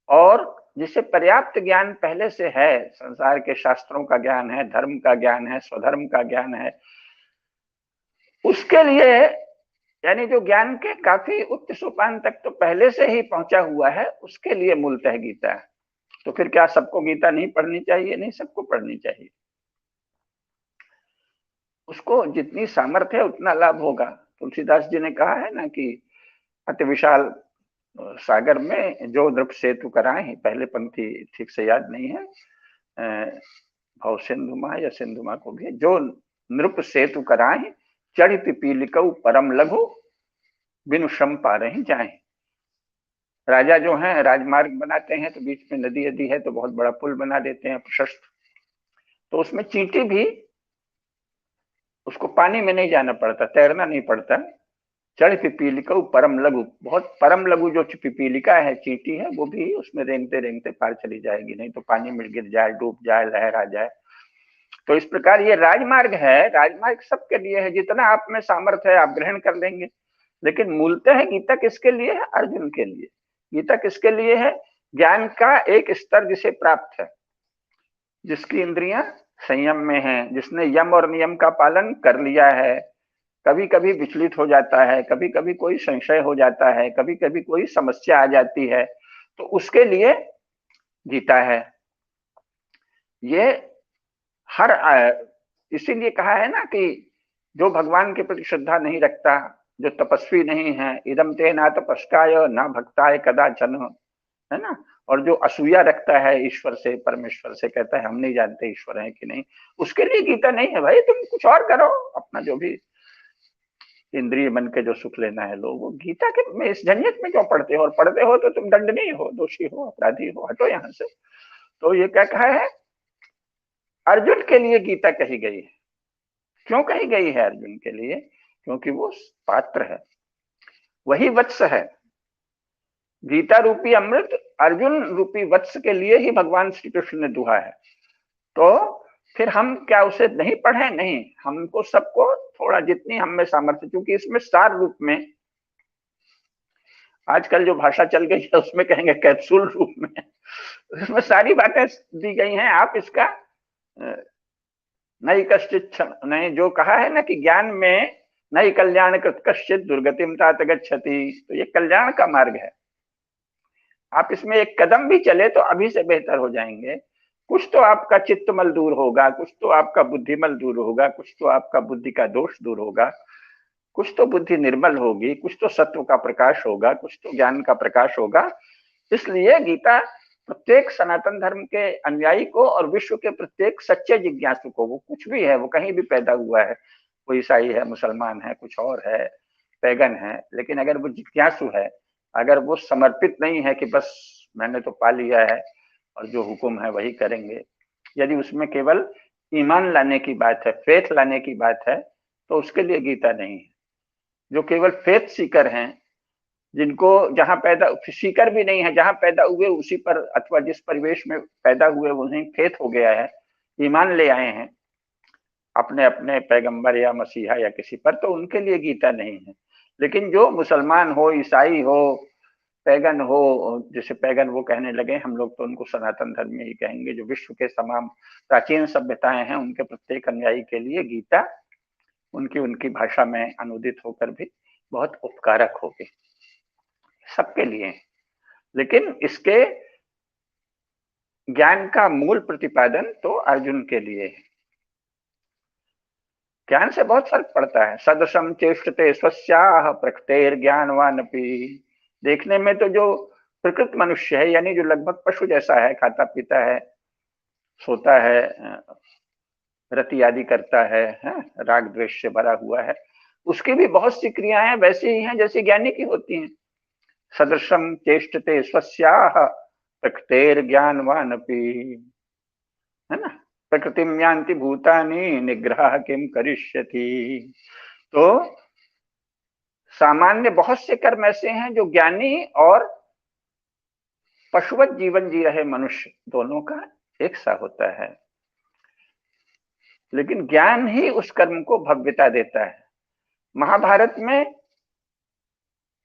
और जिसे पर्याप्त ज्ञान पहले से है, संसार के शास्त्रों का ज्ञान है, धर्म का ज्ञान है, स्वधर्म का ज्ञान है, उसके लिए, यानी जो ज्ञान के काफी उच्च सोपान तक तो पहले से ही पहुंचा हुआ है, उसके लिए मूलतः गीता है। तो फिर क्या सबको गीता नहीं पढ़नी चाहिए? नहीं, सबको पढ़नी चाहिए। उसको जितनी सामर्थ्य है उतना लाभ होगा। तुलसीदास जी ने कहा है ना कि अति विशाल सागर में जो नृप सेतु कराए, पहले पंक्ति ठीक से याद नहीं है, भव सिंधुमा या सिंधुमा को भी, जो नृप सेतु कराए चढ़ पिपीलिकऊ परम लघु बिनु श्रम पा रही जाए। राजा जो हैं राजमार्ग बनाते हैं तो बीच में नदी यदि है तो बहुत बड़ा पुल बना देते हैं प्रशस्त, तो उसमें चींटी भी, उसको पानी में नहीं जाना पड़ता, तैरना नहीं पड़ता। चढ़ पिपीलिका परम लघु, बहुत परम लघु जो पिपीलिका है, चींटी है, वो भी उसमें रेंगते रेंगते पार चली जाएगी, नहीं तो पानी में गिर जाए, डूब जाए, लहर आ जाए। तो इस प्रकार ये राजमार्ग है, राजमार्ग सबके लिए है, जितना आप में सामर्थ्य है आप ग्रहण कर लेंगे। लेकिन मूलतः गीता किसके लिए है? अर्जुन के लिए। गीता किसके लिए है? ज्ञान का एक स्तर जिसे प्राप्त है, जिसकी इंद्रियां संयम में हैं, जिसने यम और नियम का पालन कर लिया है, कभी कभी विचलित हो जाता है, कभी कभी कोई संशय हो जाता है, कभी कभी कोई समस्या आ जाती है, तो उसके लिए गीता है। ये हर इसीलिए कहा है ना कि जो भगवान के प्रति श्रद्धा नहीं रखता, जो तपस्वी नहीं है, इदम ते ना तपस्काय ना भक्ताय कदाचन, है ना, और जो असूया रखता है ईश्वर से, परमेश्वर से, कहता है हम नहीं जानते ईश्वर है कि नहीं, उसके लिए गीता नहीं है। भाई तुम कुछ और करो, अपना जो भी इंद्रिय मन के जो सुख लेना है लो, वो गीता के में इस झंझट में क्यों पढ़ते हो? और पढ़ते हो तो तुम दंडनीय हो, दोषी हो, अपराधी हो, हटो यहाँ से। तो ये क्या कहा है? अर्जुन के लिए गीता कही गई है। क्यों कही गई है अर्जुन के लिए? क्योंकि वो पात्र है, वही वत्स है। गीता रूपी अमृत अर्जुन रूपी वत्स के लिए ही भगवान श्री कृष्ण ने दुहा है। तो फिर हम क्या उसे नहीं पढ़े? नहीं, हमको सबको थोड़ा जितनी हम में सामर्थ्य, क्योंकि इसमें सार रूप में, आजकल जो भाषा चल गई है उसमें कहेंगे कैप्सूल रूप में, इसमें सारी बातें दी गई हैं। आप इसका नई कश्चित नहीं, जो कहा है ना कि ज्ञान में नई कल्याण कश्चित दुर्गतिम तात गच्छति, तो ये कल्याण का मार्ग है। आप इसमें एक कदम भी चले तो अभी से बेहतर हो जाएंगे। कुछ तो आपका चित्तमल दूर होगा, कुछ तो आपका बुद्धिमल दूर होगा, कुछ तो आपका बुद्धि का दोष दूर होगा, कुछ तो बुद्धि निर्मल होगी, कुछ तो सत्व का प्रकाश होगा, कुछ तो ज्ञान का प्रकाश होगा। इसलिए गीता प्रत्येक सनातन धर्म के अनुयायी को और विश्व के प्रत्येक सच्चे जिज्ञासु को, वो कुछ भी है, वो कहीं भी पैदा हुआ है, वो ईसाई है, मुसलमान है, कुछ और है, पैगन है, लेकिन अगर वो जिज्ञासु है, अगर वो समर्पित नहीं है कि बस मैंने तो पा लिया है और जो हुक्म है वही करेंगे, यदि उसमें केवल ईमान लाने की बात है, फेथ लाने की बात है, तो उसके लिए गीता नहीं है। जो केवल फेथ सीकर हैं, जिनको जहां पैदा, सीकर भी नहीं है, जहां पैदा हुए उसी पर अथवा जिस परिवेश में पैदा हुए वहीं फेथ हो गया है, ईमान ले आए हैं अपने अपने पैगंबर या मसीहा या किसी पर, तो उनके लिए गीता नहीं है। लेकिन जो मुसलमान हो, ईसाई हो, पैगन हो, जैसे पैगन वो कहने लगे, हम लोग तो उनको सनातन धर्म में ही कहेंगे, जो विश्व के तमाम प्राचीन सभ्यताएं हैं, उनके प्रत्येक अनुयायी के लिए गीता उनकी उनकी भाषा में अनुदित होकर भी बहुत उपकारक होगी, सबके लिए। लेकिन इसके ज्ञान का मूल प्रतिपादन तो अर्जुन के लिए है। ज्ञान से बहुत फर्क पड़ता है। सदसम चेष्टते स्वस्याः प्रकृतेर ज्ञानवानपि। देखने में तो जो प्रकृत मनुष्य है, यानी जो लगभग पशु जैसा है, खाता पीता है, सोता है, रति आदि करता है, राग द्वेष से भरा हुआ है, उसकी भी बहुत सी क्रियाएं वैसी ही हैं जैसी ज्ञानी की होती हैं। सदृशम चेष्टते स्वस्याः प्रकृतेर ज्ञानवानपि, है ना। प्रकृतिम यान्ति भूतानि निग्रह किम करिष्यति। तो सामान्य बहुत से कर्म ऐसे हैं जो ज्ञानी और पशुवत जीवन जी रहे मनुष्य दोनों का एक सा होता है, लेकिन ज्ञान ही उस कर्म को भव्यता देता है। महाभारत में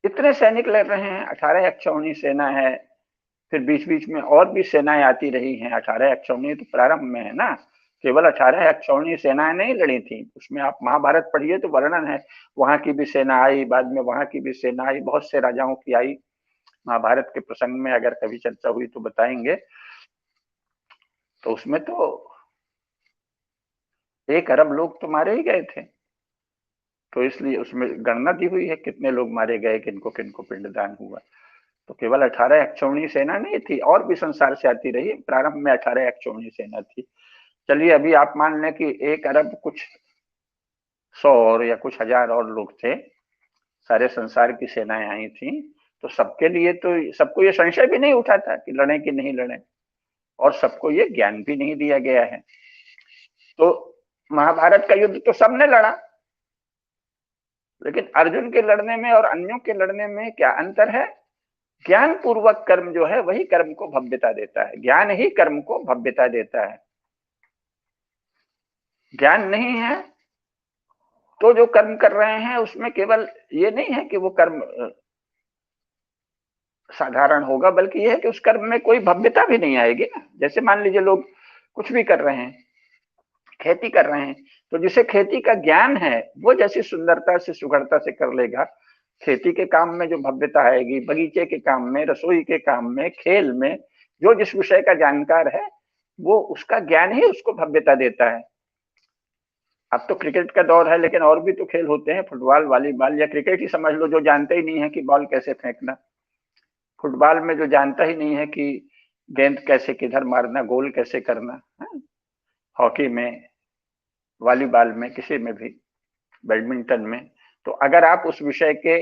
इतने सैनिक लड़ रहे हैं, 18 अक्षौहिणी सेना है, फिर बीच बीच में और भी सेनाएं आती रही हैं। 18 अक्षौहिणी तो प्रारंभ में है ना, केवल 18 अक्षौहिणी सेनाएं नहीं लड़ी थी, उसमें आप महाभारत पढ़िए तो वर्णन है। वहां की भी सेना आई, बाद में वहां की भी सेना आई, बहुत से राजाओं की आई। महाभारत के प्रसंग में अगर कभी चर्चा हुई तो बताएंगे। तो उसमें तो 1 अरब लोग तो मारे ही गए थे, तो इसलिए उसमें गणना दी हुई है कितने लोग मारे गए, किनको किनको पिंडदान हुआ। तो केवल 18 अक्षौहिणी सेना नहीं थी, और भी संसार से आती रही। प्रारंभ में 18 अक्षौहिणी सेना थी। चलिए अभी आप मान लें कि 1 अरब कुछ 100 और या कुछ हजार और लोग थे, सारे संसार की सेनाएं आई थी, तो सबके लिए तो सबको ये संशय भी नहीं उठा था कि लड़े कि नहीं लड़े, और सबको ये ज्ञान भी नहीं दिया गया है। तो महाभारत का युद्ध तो सबने लड़ा, लेकिन अर्जुन के लड़ने में और अन्यों के लड़ने में क्या अंतर है? ज्ञान पूर्वक कर्म जो है वही कर्म को भव्यता देता है, ज्ञान ही कर्म को भव्यता देता है। ज्ञान नहीं है तो जो कर्म कर रहे हैं उसमें केवल ये नहीं है कि वो कर्म साधारण होगा, बल्कि यह है कि उस कर्म में कोई भव्यता भी नहीं आएगी ना। जैसे मान लीजिए लोग कुछ भी कर रहे हैं, खेती कर रहे हैं, तो जिसे खेती का ज्ञान है वो जैसी सुंदरता से सुघड़ता से कर लेगा, खेती के काम में जो भव्यता आएगी, बगीचे के काम में, रसोई के काम में, खेल में, जो जिस विषय का जानकार है वो उसका ज्ञान ही उसको भव्यता देता है। अब तो क्रिकेट का दौर है, लेकिन और भी तो खेल होते हैं, फुटबॉल, वॉलीबॉल, या क्रिकेट ही समझ लो, जो जानते ही नहीं है कि बॉल कैसे फेंकना। फुटबॉल में जो जानता ही नहीं है कि गेंद कैसे किधर मारना, गोल कैसे करना, हॉकी में, वॉलीबॉल में, किसी में भी, बैडमिंटन में। तो अगर आप उस विषय के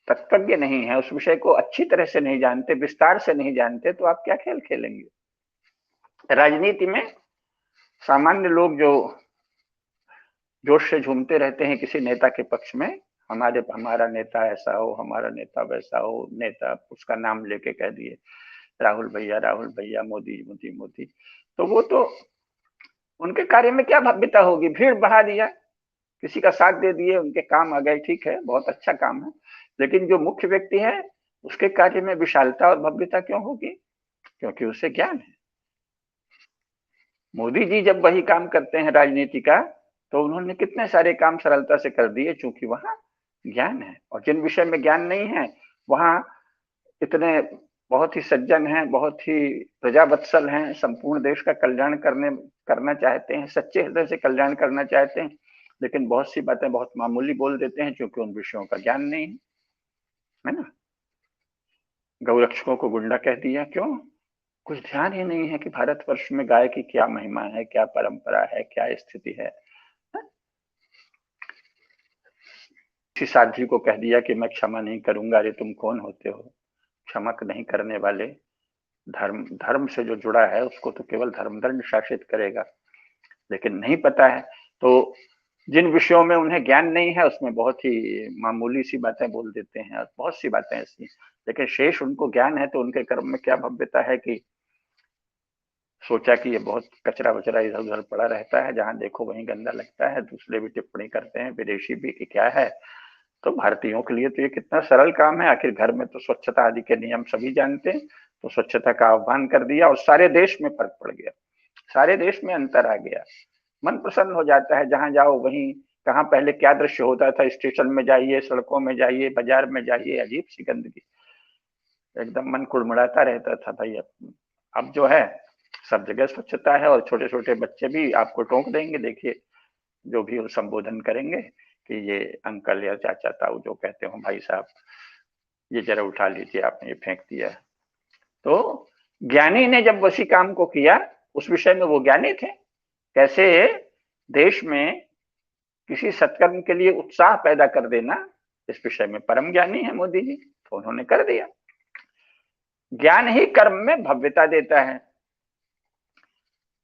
तत्वज्ञ नहीं है, उस विषय को अच्छी तरह से नहीं जानते, विस्तार से नहीं जानते, तो आप क्या खेल खेलेंगे? राजनीति में सामान्य लोग जो जोश से झूमते रहते हैं किसी नेता के पक्ष में, हमारा नेता ऐसा हो, हमारा नेता वैसा हो, नेता उसका नाम लेके कह दिए राहुल भैया, राहुल भैया, मोदी मोदी मोदी, तो वो तो उनके कार्य में क्या भव्यता होगी? भीड़ बढ़ा दिया, किसी का साथ दे दिए, उनके काम आ गए, ठीक है, बहुत अच्छा काम है, लेकिन जो मुख्य व्यक्ति है उसके कार्य में विशालता और भव्यता क्यों होगी? क्योंकि उसे ज्ञान है। मोदी जी जब वही काम करते हैं राजनीति का, तो उन्होंने कितने सारे काम सरलता से कर दिए, चूंकि वहां ज्ञान है। और जिन विषय में ज्ञान नहीं है, वहां इतने बहुत ही सज्जन हैं, बहुत ही प्रजावत्सल हैं, संपूर्ण देश का कल्याण करना चाहते हैं, सच्चे हृदय से कल्याण करना चाहते हैं, लेकिन बहुत सी बातें बहुत मामूली बोल देते हैं क्योंकि उन विषयों का ज्ञान नहीं है ना। गौरक्षकों को गुंडा कह दिया, क्यों? कुछ ध्यान ही नहीं है कि भारतवर्ष में गाय की क्या महिमा है, क्या परंपरा है, क्या स्थिति है। किसी साध्वी को कह दिया कि मैं क्षमा नहीं करूंगा, अरे तुम कौन होते हो क्षमा नहीं करने वाले? धर्म से जो जुड़ा है उसको तो केवल धर्मदंड शासित करेगा, लेकिन नहीं पता है। तो जिन विषयों में उन्हें ज्ञान नहीं है उसमें बहुत ही मामूली सी बातें बोल देते हैं, और बहुत सी बातें ऐसी, लेकिन शेष उनको ज्ञान है, तो उनके कर्म में क्या भव्यता है कि सोचा कि ये बहुत कचरा वचरा इधर उधर पड़ा रहता है, जहां देखो वहीं गंदा लगता है, दूसरे भी टिप्पणी करते हैं, विदेशी भी, कि क्या है। तो भारतीयों के लिए तो ये कितना सरल काम है, आखिर घर में तो स्वच्छता आदि के नियम सभी जानते हैं, तो स्वच्छता का आह्वान कर दिया और सारे देश में फर्क पड़ गया, सारे देश में अंतर आ गया, मन प्रसन्न हो जाता है। जहां जाओ वहीं, कहाँ पहले क्या दृश्य होता था, स्टेशन में जाइए, सड़कों में जाइए, बाजार में जाइए, अजीब सी गंदगी, एकदम मन कुड़मुड़ाता रहता था भाई। अब जो है सब जगह स्वच्छता है, और छोटे छोटे बच्चे भी आपको टोक देंगे, देखिए जो भी वो संबोधन करेंगे कि ये अंकल या चाचा ताऊ जो कहते हो, भाई साहब ये जरा उठा लीजिए, आपने ये फेंक दिया। तो ज्ञानी ने जब उसी काम को किया, उस विषय में वो ज्ञानी थे। कैसे देश में किसी सत्कर्म के लिए उत्साह पैदा कर देना, इस विषय में परम ज्ञानी है मोदी जी, तो उन्होंने कर दिया। ज्ञान ही कर्म में भव्यता देता है।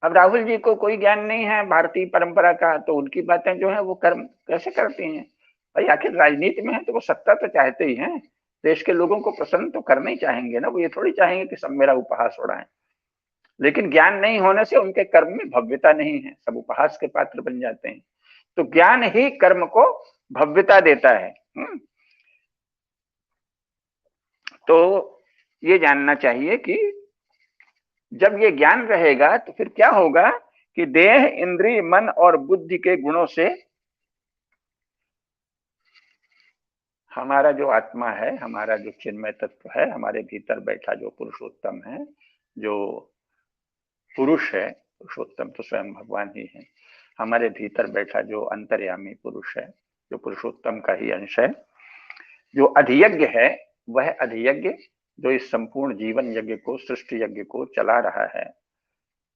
अब राहुल जी को कोई ज्ञान नहीं है भारतीय परंपरा का, तो उनकी बातें जो है वो कर्म कैसे करती हैं भाई? आखिर राजनीति में है तो वो सत्ता तो चाहते ही हैं, देश के लोगों को प्रसन्न तो करना ही चाहेंगे ना, वो ये थोड़ी चाहेंगे कि सब मेरा उपहास उड़ाएं। लेकिन ज्ञान नहीं होने से उनके कर्म में भव्यता नहीं है, सब उपहास के पात्र बन जाते हैं। तो ज्ञान ही कर्म को भव्यता देता है। तो ये जानना चाहिए कि जब ये ज्ञान रहेगा तो फिर क्या होगा कि देह, इंद्रिय, मन और बुद्धि के गुणों से हमारा जो आत्मा है, हमारा जो चिन्मय तत्व है, हमारे भीतर बैठा जो पुरुषोत्तम है, जो पुरुष है, पुरुषोत्तम तो स्वयं भगवान ही है, हमारे भीतर बैठा जो अंतर्यामी पुरुष है, जो पुरुषोत्तम का ही अंश है, जो अधियज्ञ है, वह अधियज्ञ जो इस संपूर्ण जीवन यज्ञ को, सृष्टि यज्ञ को चला रहा है,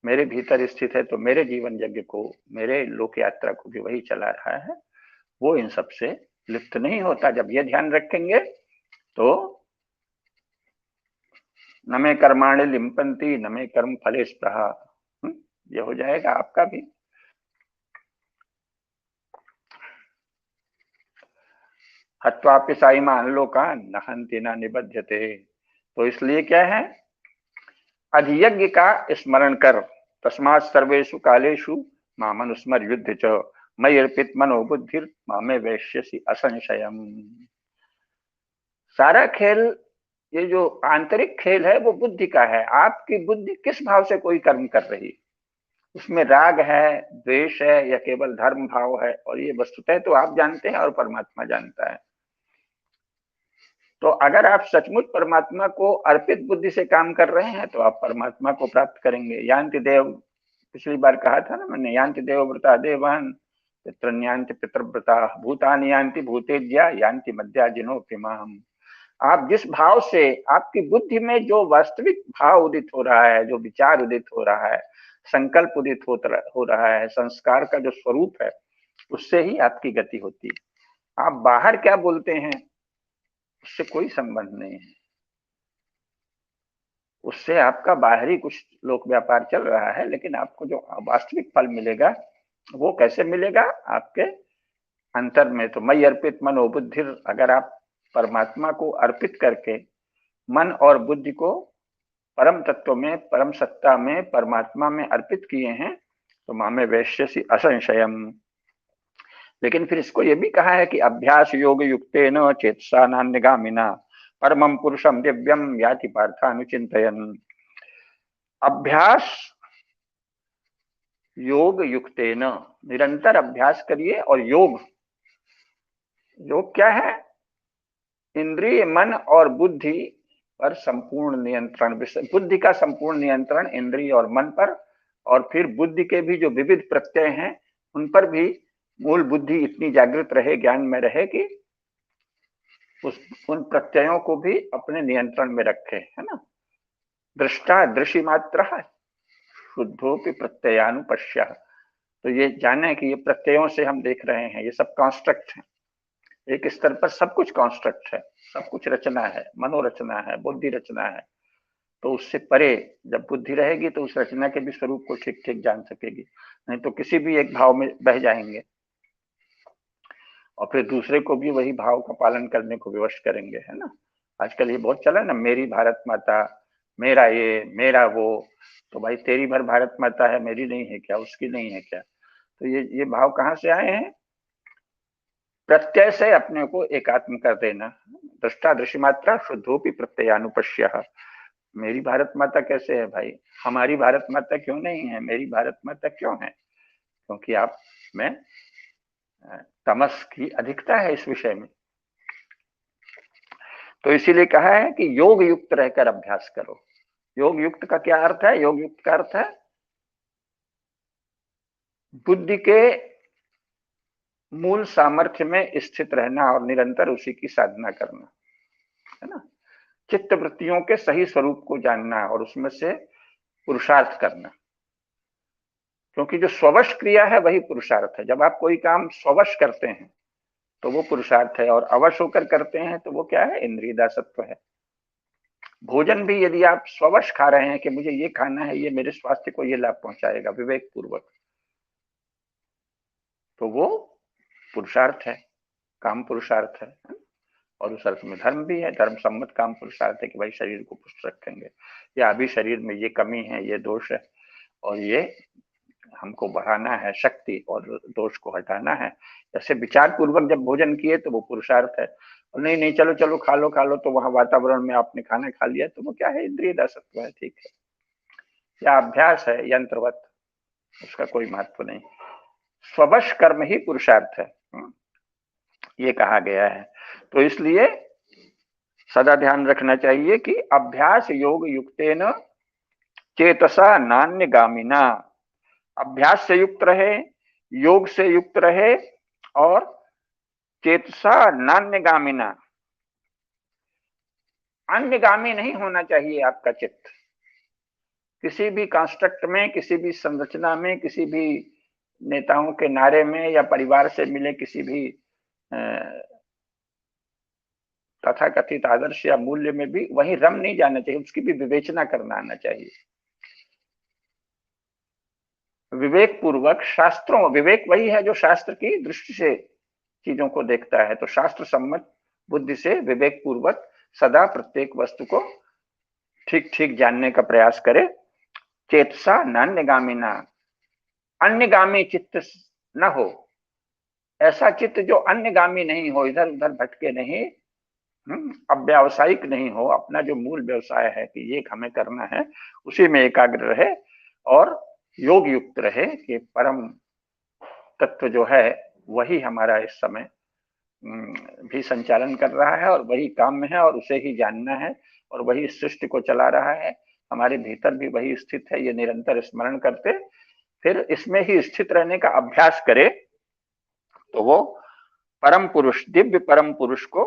मेरे भीतर स्थित है, तो मेरे जीवन यज्ञ को, मेरे लोक यात्रा को भी वही चला रहा है। वो इन सब से लिप्त नहीं होता। जब ये ध्यान रखेंगे तो न में कर्माणि लिम्पन्ति न में कर्म फले स्पृहा, ये हो जाएगा आपका भी। हत्वापि साइमान लोकान न हन्ति न निबध्यते। तो इसलिए क्या है, अधियज्ञ का स्मरण कर, तस्मात् सर्वेषु कालेषु मामनुस्मर युद्ध च मयि अर्पित मनो बुद्धिर मामे वैश्यसि असंशयम्। सारा खेल, ये जो आंतरिक खेल है वो बुद्धि का है। आपकी बुद्धि किस भाव से कोई कर्म कर रही, उसमें राग है, द्वेष है, या केवल धर्म भाव है, और ये वस्तुतः तो आप जानते हैं और परमात्मा जानता है। तो अगर आप सचमुच परमात्मा को अर्पित बुद्धि से काम कर रहे हैं तो आप परमात्मा को प्राप्त करेंगे। यान्ति देव, पिछली बार कहा था ना मैंने, यान्ति देवव्रता देवान पितृन्यान्ति पितृव्रता भूतानि यान्ति भूतेज्या यान्ति मध्या जिनोपिमाम। आप जिस भाव से, आपकी बुद्धि में जो वास्तविक भाव उदित हो रहा है, जो विचार उदित हो रहा है, संकल्प उदित हो रहा है, संस्कार का जो स्वरूप है, उससे ही आपकी गति होती है। आप बाहर क्या बोलते हैं उससे कोई संबंध नहीं है, उससे आपका बाहरी कुछ लोक व्यापार चल रहा है, लेकिन आपको जो वास्तविक फल मिलेगा वो कैसे मिलेगा, आपके अंतर में। तो मयि अर्पित मनो बुद्धिर, अगर आप परमात्मा को अर्पित करके मन और बुद्धि को परम तत्व में, परम सत्ता में, परमात्मा में अर्पित किए हैं, तो मामे वैश्यसि असंशयम्। लेकिन फिर इसको ये भी कहा है कि अभ्यास योग युक्तेन चेतसा नान्यगामिना परमं पुरुषम दिव्यम याति पार्थानुचिंतयन्। अभ्यास योग युक्तेन, निरंतर अभ्यास करिए। और योग, योग क्या है, इंद्रिय, मन और बुद्धि पर संपूर्ण नियंत्रण, बुद्धि का संपूर्ण नियंत्रण इंद्रिय और मन पर, और फिर बुद्धि के भी जो विविध प्रत्यय हैं उन पर भी मूल बुद्धि इतनी जागृत रहे, ज्ञान में रहे कि उन प्रत्ययों को भी अपने नियंत्रण में रखे, है ना। दृष्टा दृशि मात्र शुद्धोपि प्रत्ययानुपश्य। तो ये जाने कि ये प्रत्ययों से हम देख रहे हैं, ये सब कॉन्स्ट्रक्ट है, एक स्तर पर सब कुछ कॉन्स्ट्रक्ट है, सब कुछ रचना है, मनोरचना है, बुद्धि रचना है। तो उससे परे जब बुद्धि रहेगी तो उस रचना के भी स्वरूप को ठीक ठीक जान सकेगी, नहीं तो किसी भी एक भाव में बह जाएंगे और फिर दूसरे को भी वही भाव का पालन करने को विवश करेंगे, है ना। आजकल ये बहुत चला ना, मेरी भारत माता, मेरा ये, मेरा वो। तो भाई तेरी भर भारत माता है, मेरी नहीं है क्या, उसकी नहीं है क्या? तो ये भाव कहाँ से आए हैं? प्रत्यय से अपने को एकात्म कर देना। दृष्टा दृश्य मात्रा शुद्धोपि प्रत्ययानुपश्य। मेरी भारत माता कैसे है भाई, हमारी भारत माता क्यों नहीं है, मेरी भारत माता क्यों है? क्योंकि आप में तमस की अधिकता है इस विषय में। तो इसीलिए कहा है कि योग युक्त रहकर अभ्यास करो। योग युक्त का क्या अर्थ है? योग युक्त का अर्थ है बुद्धि के मूल सामर्थ्य में स्थित रहना और निरंतर उसी की साधना करना, है ना। चित्त वृत्तियों के सही स्वरूप को जानना और उसमें से पुरुषार्थ करना, क्योंकि जो स्ववश क्रिया है वही पुरुषार्थ है। जब आप कोई काम स्ववश करते हैं तो वो पुरुषार्थ है, और अवश होकर करते हैं तो वो क्या है, इंद्रिय दासत्व है। भोजन भी यदि आप स्ववश खा रहे हैं कि मुझे ये खाना है, ये मेरे स्वास्थ्य को ये लाभ पहुंचाएगा विवेक पूर्वक, तो वो पुरुषार्थ है, काम पुरुषार्थ है। और उस अर्थ में धर्म भी है, धर्म सम्मत काम पुरुषार्थ है कि भाई शरीर को पुष्ट रखेंगे, या अभी शरीर में ये कमी है, ये दोष है, और ये हमको बढ़ाना है शक्ति, और दोष को हटाना है। जैसे विचार पूर्वक जब भोजन किए तो वो पुरुषार्थ है। और नहीं नहीं चलो चलो खा लो, तो वहां वातावरण में आपने खाना खा लिया तो वो क्या है, इंद्रिय दासत्व है, ठीक है। या अभ्यास है यंत्रवत, उसका कोई महत्व नहीं। स्ववश कर्म ही पुरुषार्थ है, ये कहा गया है। तो इसलिए सदा ध्यान रखना चाहिए कि अभ्यास योग युक्तेन चेतसा नान्य गामिना, अभ्यास से युक्त रहे, योग से युक्त रहे, और चेतसा नान्य गामिना, अन्यगामी नहीं होना चाहिए आपका चित्त। किसी भी कंस्ट्रक्ट में, किसी भी संरचना में, किसी भी नेताओं के नारे में, या परिवार से मिले किसी भी तथाकथित आदर्श या मूल्य में भी वहीं रम नहीं जाना चाहिए, उसकी भी विवेचना करना आना चाहिए। विवेक पूर्वक शास्त्रों, विवेक वही है जो शास्त्र की दृष्टि से चीजों को देखता है, तो शास्त्र सम्मत बुद्धि से विवेक पूर्वक सदा प्रत्येक वस्तु को ठीक ठीक जानने का प्रयास करे। चेतसा नान्यगामिना, अन्यगामी चित्त न हो, ऐसा चित्त जो अन्यगामी नहीं हो, इधर उधर भटके नहीं, अव्यावसायिक नहीं हो, अपना जो मूल व्यवसाय है कि ये हमें करना है उसी में एकाग्र रहे, और योग युक्त रहे कि परम तत्व जो है वही हमारा इस समय भी संचालन कर रहा है, और वही काम में है, और उसे ही जानना है, और वही इस सृष्टि को चला रहा है, हमारे भीतर भी वही स्थित है। ये निरंतर स्मरण करते फिर इसमें ही स्थित रहने का अभ्यास करे तो वो परम पुरुष, दिव्य परम पुरुष को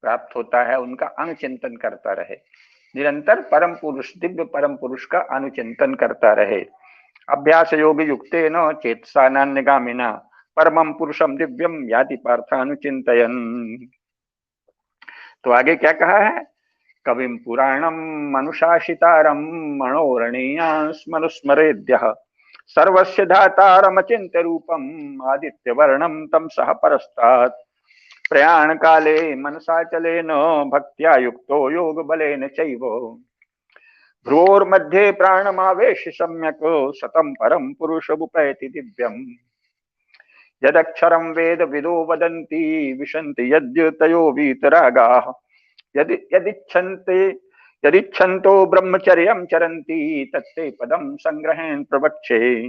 प्राप्त होता है। उनका अनुचिंतन करता रहे, निरंतर परम पुरुष, दिव्य परम पुरुष का अनुचिंतन करता रहे। अभ्यास योग युक्ते न चेतसा नान्यगामिना परमं पुरुषम दिव्यम याति पार्थानुचिंतयन्। तो आगे क्या कहा है, कविम पुराणम मनुशासितारम मनोरणीयान्मनुस्मरेद्यः सर्वस्य धातारमचिन्त्य रूपम आदित्य वर्णम तम सह परस्तात् प्रयाण काले मनसाचलेन भक्त्या युक्तो योग बलेन चैव भ्रुवोर्मध्ये प्राणमावेश सम्यक सतम परम पुरुषमुपैति दिव्यम यदक्षरं वेद विदो वदन्ति विशन्ति यद्यतयो वीतरागाः यदिच्छन्तो ब्रह्मचर्यं चरन्ति तत्ते पदम संग्रहेण प्रवक्षे।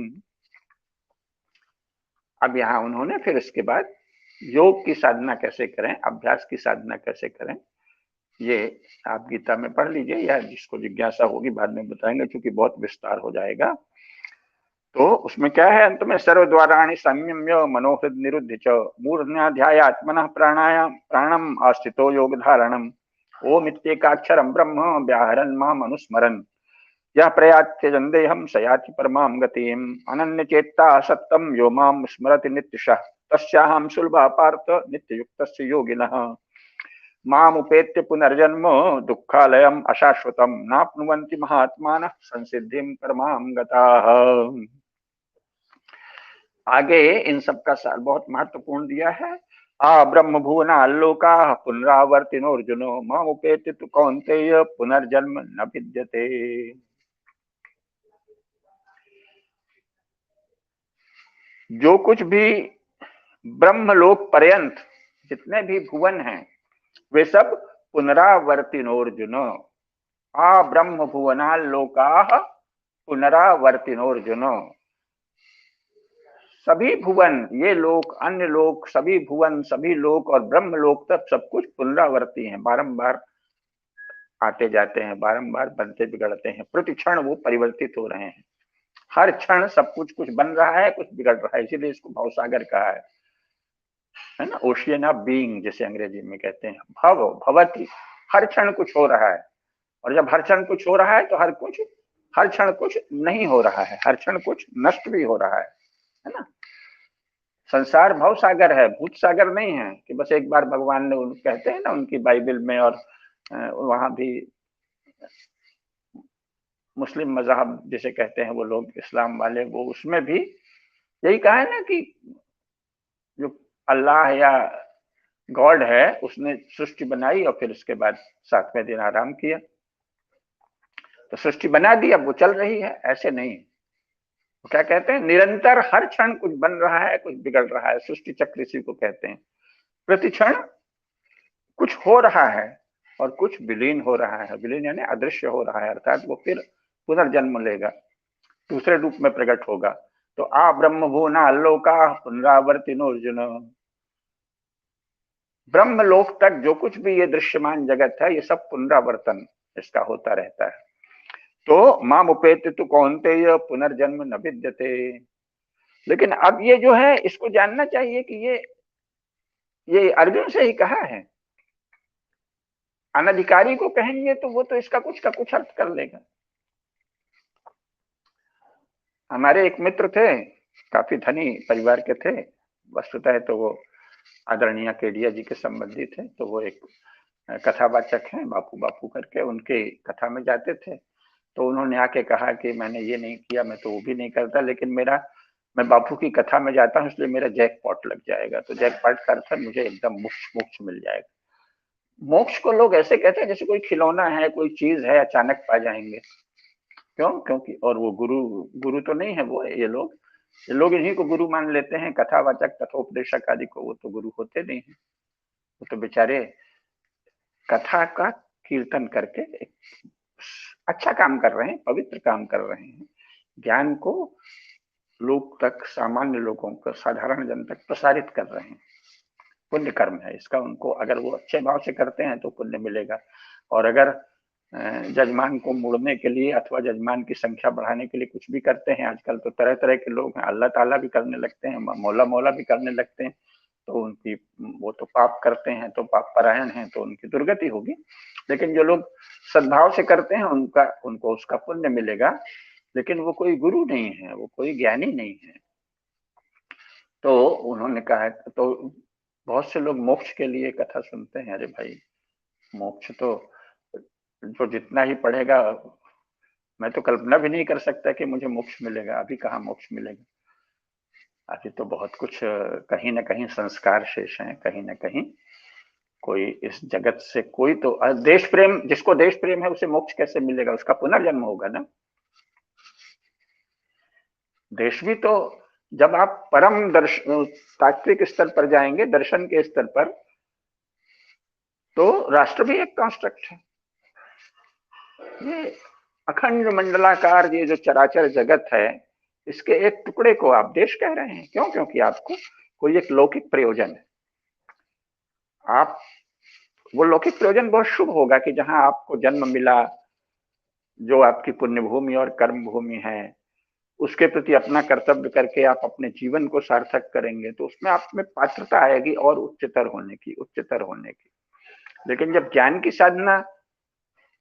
अब यहाँ उन्होंने फिर इसके बाद योग की साधना कैसे करें, अभ्यास की साधना कैसे करें, ये आप गीता में पढ़ लीजिए, या जिसको जिज्ञासा होगी बाद में बताएंगे, क्योंकि बहुत विस्तार हो जाएगा। तो उसमें क्या है, अंत में सर्वद्वाराणि संयम्य मनोहृद निरुद्ध च मूर्ध्याध्याय आत्मनः प्राणायाम प्राणम आस्थितो योग धारणम ओम इत्येकाक्षरं ब्रह्म व्याहरन् माम अनुस्मरन् यः प्रयाति जन्देहं स याति परमां गतिम् अनन्य चेत्ता सत्तं यो मां स्मरति नित्यशः तस्याहं सुलभा पार्थ नित्ययुक्तस्य योगिनः मामुपेत्य पुनर्जन्म दुःखालयम् अशाश्वतं नाप्नुवन्ति महात्मानः संसिद्धिं परमां गताः। आगे इन सब का सार बहुत महत्वपूर्ण दिया है। आ ब्रह्म भुवना लोका पुनरावर्तिनो अर्जुनो मामुपेत्य तु कौन्तेय पुनर्जन्म न विद्यते। जो कुछ भी ब्रह्मलोक पर्यंत जितने भी भुवन हैं वे सब पुनरावर्तिनोर्जुन, आ ब्रह्म भुवना लोका पुनरावर्तिनोर्जुन, सभी भुवन, ये लोक, अन्य लोक, सभी भुवन, सभी लोक और ब्रह्म लोक तक सब कुछ पुनरावर्ती हैं, बारंबार आते जाते हैं, बारंबार बनते बिगड़ते हैं, प्रति क्षण वो परिवर्तित हो रहे हैं। हर क्षण सब कुछ कुछ बन रहा है, कुछ बिगड़ रहा है, इसीलिए इसको भवसागर कहा है ना, ओशियन ऑफ बीइंग जिसे अंग्रेजी में कहते हैं। भव भवती, हर क्षण कुछ हो रहा है, और जब हर क्षण कुछ हो रहा है तो हर क्षण कुछ नहीं हो रहा है, हर क्षण कुछ नष्ट भी हो रहा है ना। संसार भव सागर है, भूत सागर नहीं है कि बस एक बार भगवान ने कहते हैं ना उनकी बाइबल में, और वहां भी मुस्लिम मजहब जिसे कहते हैं वो लोग, इस्लाम वाले, वो उसमें भी यही कहा है ना कि जो अल्लाह या गॉड है उसने सृष्टि बनाई और फिर उसके बाद 7वें दिन आराम किया। तो सृष्टि बना दी, अब वो चल रही है, ऐसे नहीं। वो क्या कहते हैं, निरंतर हर क्षण कुछ बन रहा है, कुछ बिगड़ रहा है, सृष्टि चक्र इसी को कहते हैं। प्रति क्षण कुछ हो रहा है और कुछ विलीन हो रहा है, विलीन यानी अदृश्य हो रहा है, अर्थात वो फिर पुनर्जन्म लेगा, दूसरे रूप में प्रकट होगा। तो आ ब्रह्म भूना लोका पुनरावर्तिनो अर्जुन, ब्रह्म लोक तक जो कुछ भी ये दृश्यमान जगत है, ये सब पुनरावर्तन इसका होता रहता है। तो माम उपेति तु कौन्तेय पुनर्जन्म न विद्यते। लेकिन अब ये जो है इसको जानना चाहिए कि ये अर्जुन से ही कहा है, अनधिकारी को कहेंगे तो वो तो इसका कुछ का कुछ अर्थ कर लेगा। हमारे एक मित्र थे, काफी धनी परिवार के थे, वस्तुतः तो वो आदरणीय केडिया जी के संबंधी थे। तो वो एक कथावाचक हैं, बापू बापू करके, उनके कथा में जाते थे। तो उन्होंने आके कहा कि मैंने ये नहीं किया, मैं तो वो भी नहीं करता, लेकिन मैं बापू की कथा में जाता हूँ इसलिए मेरा जैकपॉट लग जाएगा। तो जैकपॉट का अर्थ है मुझे एकदम मोक्ष मोक्ष मिल जाएगा। मोक्ष को लोग ऐसे कहते हैं जैसे कोई खिलौना है, कोई चीज है, अचानक पा जाएंगे। क्यों? क्योंकि और वो गुरु गुरु तो नहीं है वो, ये लोग इन्हीं को गुरु मान लेते हैं, कथावाचक कथोपदेशक आदि को। वो तो गुरु होते नहीं है, वो तो बेचारे कथा का कीर्तन करके एक अच्छा काम कर रहे हैं, पवित्र काम कर रहे हैं, ज्ञान को लोग तक, सामान्य लोगों को, साधारण जन तक प्रसारित कर रहे हैं। पुण्य कर्म है इसका, उनको अगर वो अच्छे भाव से करते हैं तो पुण्य मिलेगा। और अगर जजमान को मोड़ने के लिए अथवा जजमान की संख्या बढ़ाने के लिए कुछ भी करते हैं, आजकल तो तरह तरह के लोग हैं, अल्लाह ताला भी करने लगते हैं, मौला मौला भी करने लगते हैं, तो उनकी वो तो पाप करते हैं, तो पाप परायण हैं, तो उनकी दुर्गति होगी। लेकिन जो लोग सद्भाव से करते हैं उनको उसका पुण्य मिलेगा। लेकिन वो कोई गुरु नहीं है, वो कोई ज्ञानी नहीं है। तो उन्होंने कहा, तो बहुत से लोग मोक्ष के लिए कथा सुनते हैं। अरे भाई, मोक्ष तो जो जितना ही पढ़ेगा, मैं तो कल्पना भी नहीं कर सकता कि मुझे मोक्ष मिलेगा। अभी कहाँ मोक्ष मिलेगा, अभी तो बहुत कुछ कहीं ना कहीं संस्कार शेष हैं, कहीं ना कहीं कोई इस जगत से कोई तो देश प्रेम, जिसको देश प्रेम है उसे मोक्ष कैसे मिलेगा, उसका पुनर्जन्म होगा ना। देश भी तो, जब आप परम दर्शन तात्विक स्तर पर जाएंगे, दर्शन के स्तर पर, तो राष्ट्र भी एक कॉन्स्ट्रक्ट है। ये अखंड मंडलाकार ये जो चराचर जगत है, इसके एक टुकड़े को आप देश कह रहे हैं। क्यों? क्योंकि आपको कोई एक लौकिक प्रयोजन है। आप वो लौकिक प्रयोजन बहुत शुभ होगा कि जहां आपको जन्म मिला, जो आपकी पुण्य भूमि और कर्म भूमि है, उसके प्रति अपना कर्तव्य करके आप अपने जीवन को सार्थक करेंगे, तो उसमें आप में पात्रता आएगी और उच्चतर होने की, उच्चतर होने की। लेकिन जब ज्ञान की साधना,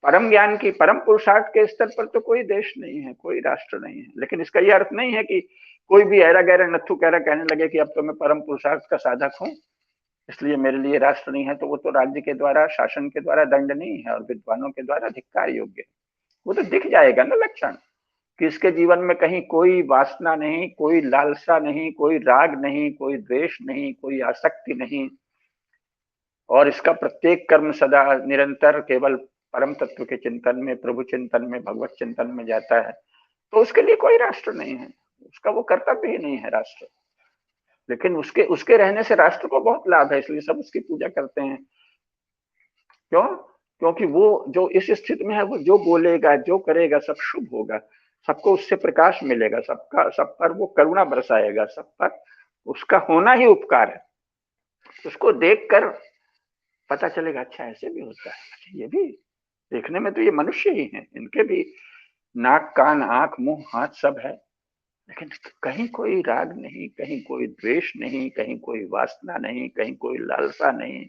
परम ज्ञान की, परम पुरुषार्थ के स्तर पर, तो कोई देश नहीं है, कोई राष्ट्र नहीं है। लेकिन इसका यह अर्थ नहीं है कि कोई भी ऐरा गैरा नत्थु कहरा कहने लगे कि अब तो मैं परम पुरुषार्थ का साधक हूं, इसलिए मेरे लिए राष्ट्र नहीं है। तो वो तो राज्य के द्वारा, शासन के द्वारा दंड नहीं है, और विद्वानों के द्वारा धिक्कार योग्य है। वो तो दिख जाएगा ना लक्षण, कि इसके जीवन में कहीं कोई वासना नहीं, कोई लालसा नहीं, कोई राग नहीं, कोई द्वेष नहीं, कोई आसक्ति नहीं, और इसका प्रत्येक कर्म सदा निरंतर केवल परम तत्व के चिंतन में, प्रभु चिंतन में, भगवत चिंतन में जाता है। तो उसके लिए कोई राष्ट्र नहीं है, उसका वो कर्तव्य ही नहीं है राष्ट्र। लेकिन उसके उसके रहने से राष्ट्र को बहुत लाभ है, इसलिए सब उसकी पूजा करते हैं। क्यों? क्योंकि वो जो इस स्थिति में है, वो जो बोलेगा, जो करेगा, सब शुभ होगा, सबको उससे प्रकाश मिलेगा, सब पर वो करुणा बरसाएगा, सब पर उसका होना ही उपकार है। उसको देखकर पता चलेगा, अच्छा ऐसे भी होता है, अच्छा ये भी, देखने में तो ये मनुष्य ही हैं, इनके भी नाक कान आंख मुंह हाथ सब है, लेकिन कहीं कोई राग नहीं, कहीं कोई द्वेष नहीं, कहीं कोई वासना नहीं, कहीं कोई लालसा नहीं।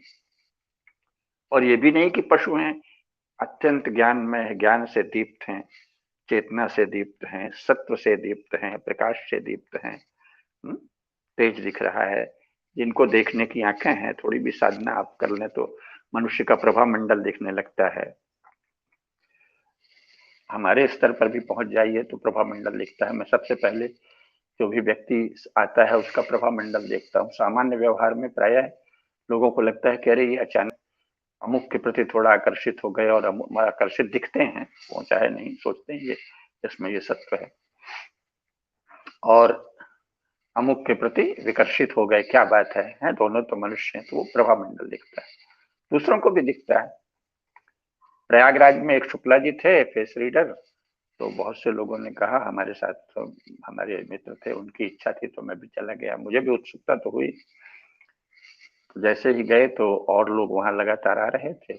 और ये भी नहीं कि पशु हैं, अत्यंत ज्ञान में, ज्ञान से दीप्त हैं, चेतना से दीप्त हैं, सत्व से दीप्त हैं, प्रकाश से दीप्त हैं। तेज दिख रहा है, जिनको देखने की आंखें हैं, थोड़ी भी साधना आप कर लें तो मनुष्य का प्रभा मंडल दिखने लगता है। हमारे स्तर पर भी पहुंच जाइए तो प्रभा मंडल दिखता है। मैं सबसे पहले जो भी व्यक्ति आता है उसका प्रभा मंडल देखता हूँ। सामान्य व्यवहार में प्रायः लोगों को लगता है कि अरे ये अचानक अमुक के प्रति थोड़ा आकर्षित हो गए और आकर्षित दिखते हैं, वो चाहे नहीं सोचते हैं ये इसमें ये सत्व है, और अमुक के प्रति विकर्षित हो गए, क्या बात है दोनों तो मनुष्य हैं, तो वो प्रभा मंडल दिखता है, दूसरों को भी दिखता है। प्रयागराज में एक शुक्ला जी थे फेस रीडर, तो बहुत से लोगों ने कहा, हमारे साथ तो हमारे मित्र थे, उनकी इच्छा थी तो मैं भी चला गया, मुझे भी उत्सुकता तो हुई। तो जैसे ही गए तो और लोग वहां लगातार आ रहे थे,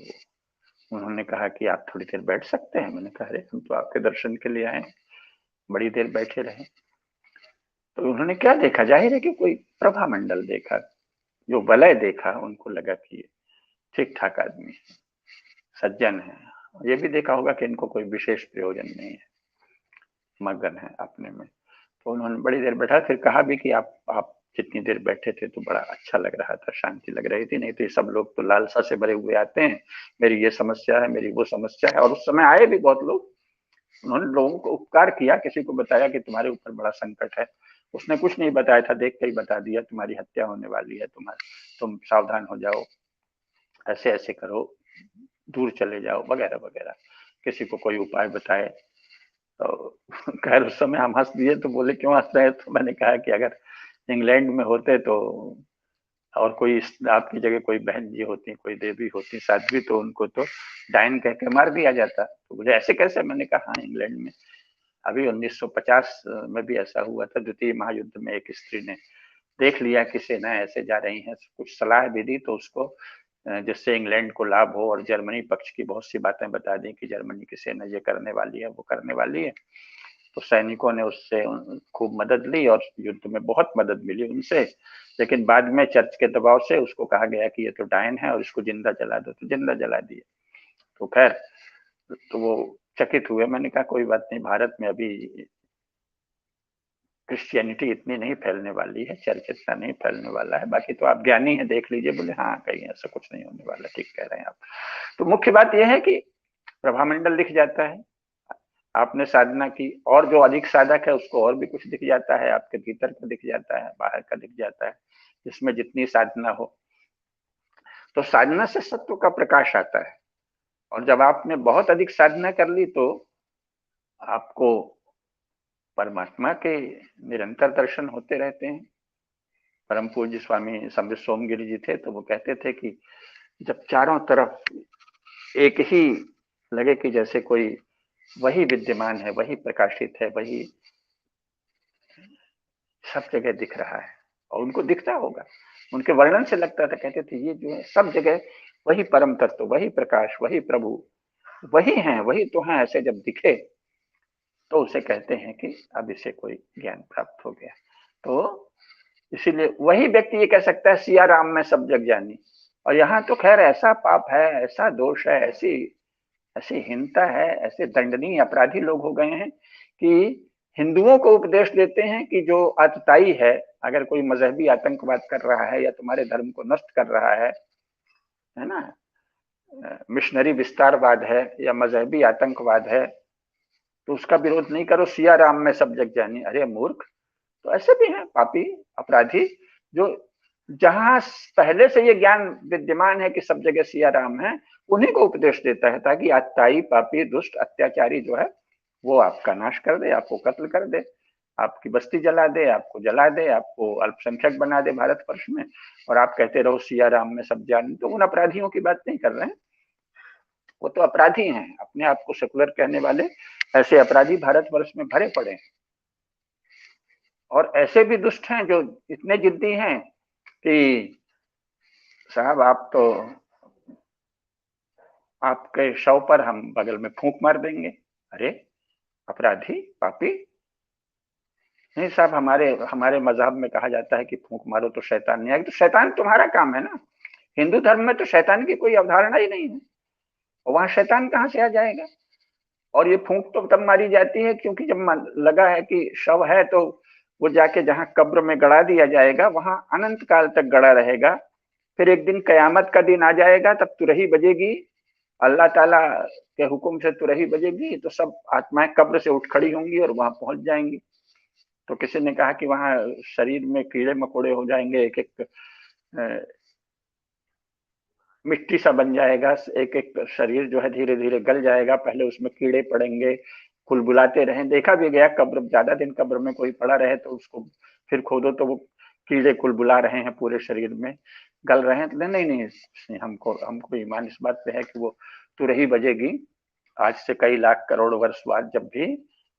उन्होंने कहा कि आप थोड़ी देर बैठ सकते हैं। मैंने कहा अरे हम तो आपके दर्शन के लिए आए, बड़ी देर बैठे रहे। तो उन्होंने क्या देखा, जाहिर है कि कोई प्रभा मंडल देखा, जो वलय देखा, उनको लगा कि ये ठीक ठाक आदमी है, सज्जन है। ये भी देखा होगा कि इनको कोई विशेष प्रयोजन नहीं है, मगन है अपने में। तो उन्होंने बड़ी देर बैठा, फिर कहा भी कि आप जितनी देर बैठे थे तो बड़ा अच्छा लग रहा था, शांति लग रही थी, नहीं तो ये सब लोग तो लालसा से भरे हुए आते हैं, मेरी ये समस्या है, मेरी वो समस्या है। और उस समय आए भी बहुत लोग, उन्होंने लोगों को उपकार किया, किसी को बताया कि तुम्हारे ऊपर बड़ा संकट है, उसने कुछ नहीं बताया था, देख के ही बता दिया तुम्हारी हत्या होने वाली है, तुम सावधान हो जाओ, ऐसे ऐसे करो, दूर चले जाओ, वगैरह वगैरह, किसी को कोई उपाय बताए। तो खैर उस समय हम हंस दिए, तो बोले क्यों हंस रहे हैं, तो मैंने कहा कि अगर इंग्लैंड में होते तो, और कोई आपकी जगह कोई बहन जी होती, कोई देवी होती, साध्वी, तो उनको तो डायन कह के मार दिया जाता। तो बोले ऐसे कैसे, मैंने कहा हाँ, इंग्लैंड में अभी 1950 में भी ऐसा हुआ था। द्वितीय महायुद्ध में एक स्त्री ने देख लिया कि सेना ऐसे जा रही है, कुछ सलाह भी दी तो उसको, जिससे इंग्लैंड को लाभ हो, और जर्मनी पक्ष की बहुत सी बातें बता दी कि जर्मनी की सेना ये करने वाली है, वो करने वाली है। तो सैनिकों ने उससे खूब मदद ली और युद्ध में बहुत मदद मिली उनसे। लेकिन बाद में चर्च के दबाव से उसको कहा गया कि ये तो डायन है और इसको जिंदा जला दो, तो जिंदा जला दिए। तो खैर, तो वो चकित हुए। मैंने कहा कोई बात नहीं, भारत में अभी क्रिश्चियनिटी इतनी नहीं फैलने वाली है, चर्च इतना नहीं फैलने वाला है, बाकी तो आप ज्ञानी हैं, देख लीजिए। बोले हाँ, कहीं ऐसा कुछ नहीं होने वाला, ठीक कह रहे हैं आप। तो मुख्य बात यह है कि प्रभामंडल दिख जाता है, आपने साधना की, और जो अधिक साधक है उसको और भी कुछ दिख जाता है, आपके भीतर का दिख जाता है, बाहर का दिख जाता है, जिसमें जितनी साधना हो। तो साधना से सत्व का प्रकाश आता है, और जब आपने बहुत अधिक साधना कर ली तो आपको परमात्मा के निरंतर दर्शन होते रहते हैं। परम पूज्य स्वामी संबित सोमगिरी जी थे, तो वो कहते थे कि जब चारों तरफ एक ही लगे कि जैसे कोई वही विद्यमान है, वही प्रकाशित है, वही सब जगह दिख रहा है, और उनको दिखता होगा, उनके वर्णन से लगता था, कहते थे ये जो है सब जगह वही परम तत्व, वही प्रकाश, वही प्रभु, वही है, वही तो है, ऐसे जब दिखे तो उसे कहते हैं कि अब इसे कोई ज्ञान प्राप्त हो गया। तो इसीलिए वही व्यक्ति ये कह सकता है सिया राम में सब जग जानी। और यहाँ तो खैर ऐसा पाप है, ऐसा दोष है, ऐसी ऐसी हीनता है, ऐसे दंडनीय अपराधी लोग हो गए हैं कि हिंदुओं को उपदेश देते हैं कि जो आतताई है, अगर कोई मजहबी आतंकवाद कर रहा है या तुम्हारे धर्म को नष्ट कर रहा है ना, मिशनरी विस्तारवाद है या मजहबी आतंकवाद है, तो उसका विरोध नहीं करो, सिया राम में सब जग जानी। अरे मूर्ख, तो ऐसे भी हैं पापी अपराधी, जो जहां पहले से ये ज्ञान विद्यमान है कि सब जगह सिया राम है, उन्हीं को उपदेश देता है, ताकि आत्ताई पापी दुष्ट अत्याचारी जो है वो आपका नाश कर दे, आपको कत्ल कर दे, आपकी बस्ती जला दे, आपको जला दे, आपको अल्पसंख्यक बना दे भारतवर्ष में, और आप कहते रहो सिया राम में सब जान। तो उन अपराधियों की बात नहीं कर रहे हैं, वो तो अपराधी हैं, अपने आप को सेकुलर कहने वाले ऐसे अपराधी भारतवर्ष में भरे पड़े हैं। और ऐसे भी दुष्ट हैं जो इतने जिद्दी हैं कि साहब आप तो, आपके शव पर हम बगल में फूंक मार देंगे। अरे अपराधी पापी, नहीं साहब, हमारे हमारे मजहब में कहा जाता है कि फूंक मारो तो शैतान नहीं आएगा। तो शैतान तुम्हारा काम है ना। हिंदू धर्म में तो शैतान की कोई अवधारणा ही नहीं है, और वहां शैतान कहाँ से आ जाएगा। और ये फूंक तो तब मारी जाती है क्योंकि जब लगा है कि शव है, तो वो जाके जहां कब्र में गड़ा दिया जाएगा वहां अनंत काल तक गड़ा रहेगा। फिर एक दिन कयामत का दिन आ जाएगा, तब तुरही बजेगी, अल्लाह ताला के हुक्म से तुरही बजेगी, तो सब आत्माएं कब्र से उठ खड़ी होंगी और वहां पहुंच जाएंगी। तो किसी ने कहा कि वहां शरीर में कीड़े मकोड़े हो जाएंगे, एक एक मिट्टी सा बन जाएगा, एक एक शरीर जो है धीरे धीरे गल जाएगा, पहले उसमें कीड़े पड़ेंगे, कुलबुलाते रहें। देखा भी गया, कब्र ज्यादा दिन कब्र में कोई पड़ा रहे तो उसको फिर खोदो तो वो कीड़े कुलबुला रहे हैं पूरे शरीर में, गल रहे हैं। तो नहीं नहीं नहीं, हमको हमको ईमान इस बात पे है कि वो तुरही बजेगी आज से कई लाख करोड़ वर्ष बाद जब भी,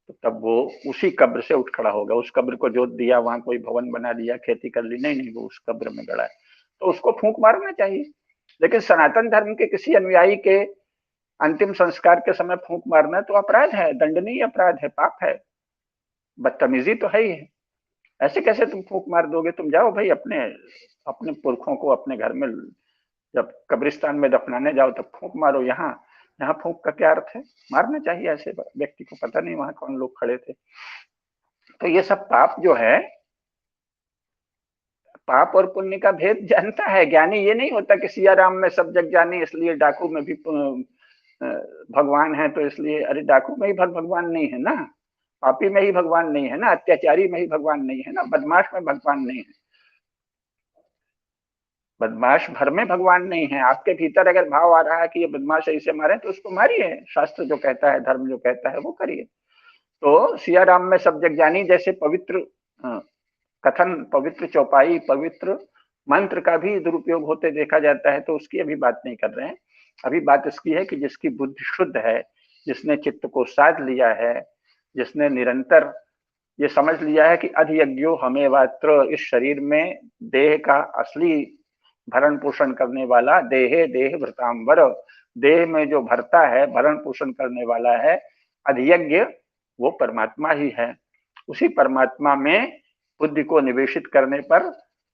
तो तब वो उसी कब्र से उठ खड़ा होगा। उस कब्र को जोत दिया, वहां कोई भवन बना दिया, खेती कर ली, नहीं नहीं, वो उस कब्र में गड़ा है, तो उसको फूंक मारना चाहिए। लेकिन सनातन धर्म के किसी अनुयायी के अंतिम संस्कार के समय फूंक मारना तो अपराध है, दंडनीय अपराध है, पाप है, बदतमीजी तो है ही है। ऐसे कैसे तुम फूंक मार दोगे। तुम जाओ भाई अपने अपने पुरखों को अपने घर में जब कब्रिस्तान में दफनाने जाओ तब फूंक मारो। यहाँ यहाँ फूंक का क्या अर्थ है। मारना चाहिए ऐसे व्यक्ति को, पता नहीं वहां कौन लोग खड़े थे। तो ये सब पाप जो है, पाप और पुण्य का भेद जानता है ज्ञानी। ये नहीं होता कि सिया राम में सब जग जानी, इसलिए डाकू में भी भगवान है, तो इसलिए अरे डाकू में ही भगवान नहीं है ना, पापी में ही भगवान नहीं है ना, अत्याचारी में ही भगवान नहीं है ना, बदमाश में भगवान नहीं है। बदमाश भर में भगवान नहीं है। आपके भीतर अगर भाव आ रहा है कि ये बदमाश ऐसे मारे तो उसको मारिए, शास्त्र जो कहता है, धर्म जो कहता है वो करिए। तो सिया राम में सब जग जानी जैसे पवित्र कथन, पवित्र चौपाई, पवित्र मंत्र का भी दुरुपयोग होते देखा जाता है, तो उसकी अभी बात नहीं कर रहे हैं। अभी बात इसकी है कि जिसकी बुद्धि शुद्ध है, जिसने चित्त को साध लिया है, जिसने निरंतर ये समझ लिया है कि अधियज्ञो हमें मात्र, इस शरीर में देह का असली भरण पोषण करने वाला देहे देह भृतांबर, देह में जो भरता है, भरण पोषण करने वाला है अधियज्ञ, वो परमात्मा ही है। उसी परमात्मा में बुद्धि को निवेशित करने पर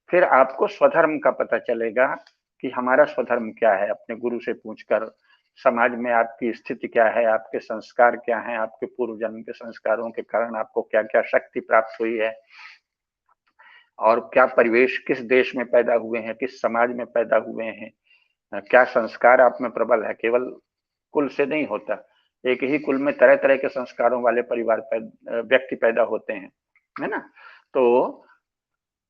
फिर आपको स्वधर्म का पता चलेगा कि हमारा स्वधर्म क्या है। अपने गुरु से पूछकर, समाज में आपकी स्थिति क्या है, आपके संस्कार क्या हैं, आपके पूर्व जन्म के संस्कारों के कारण आपको क्या क्या शक्ति प्राप्त हुई है, और क्या परिवेश, किस देश में पैदा हुए हैं, किस समाज में पैदा हुए हैं, क्या संस्कार आप में प्रबल है। केवल कुल से नहीं होता, एक ही कुल में तरह तरह के संस्कारों वाले परिवार व्यक्ति पैदा होते हैं, है ना। तो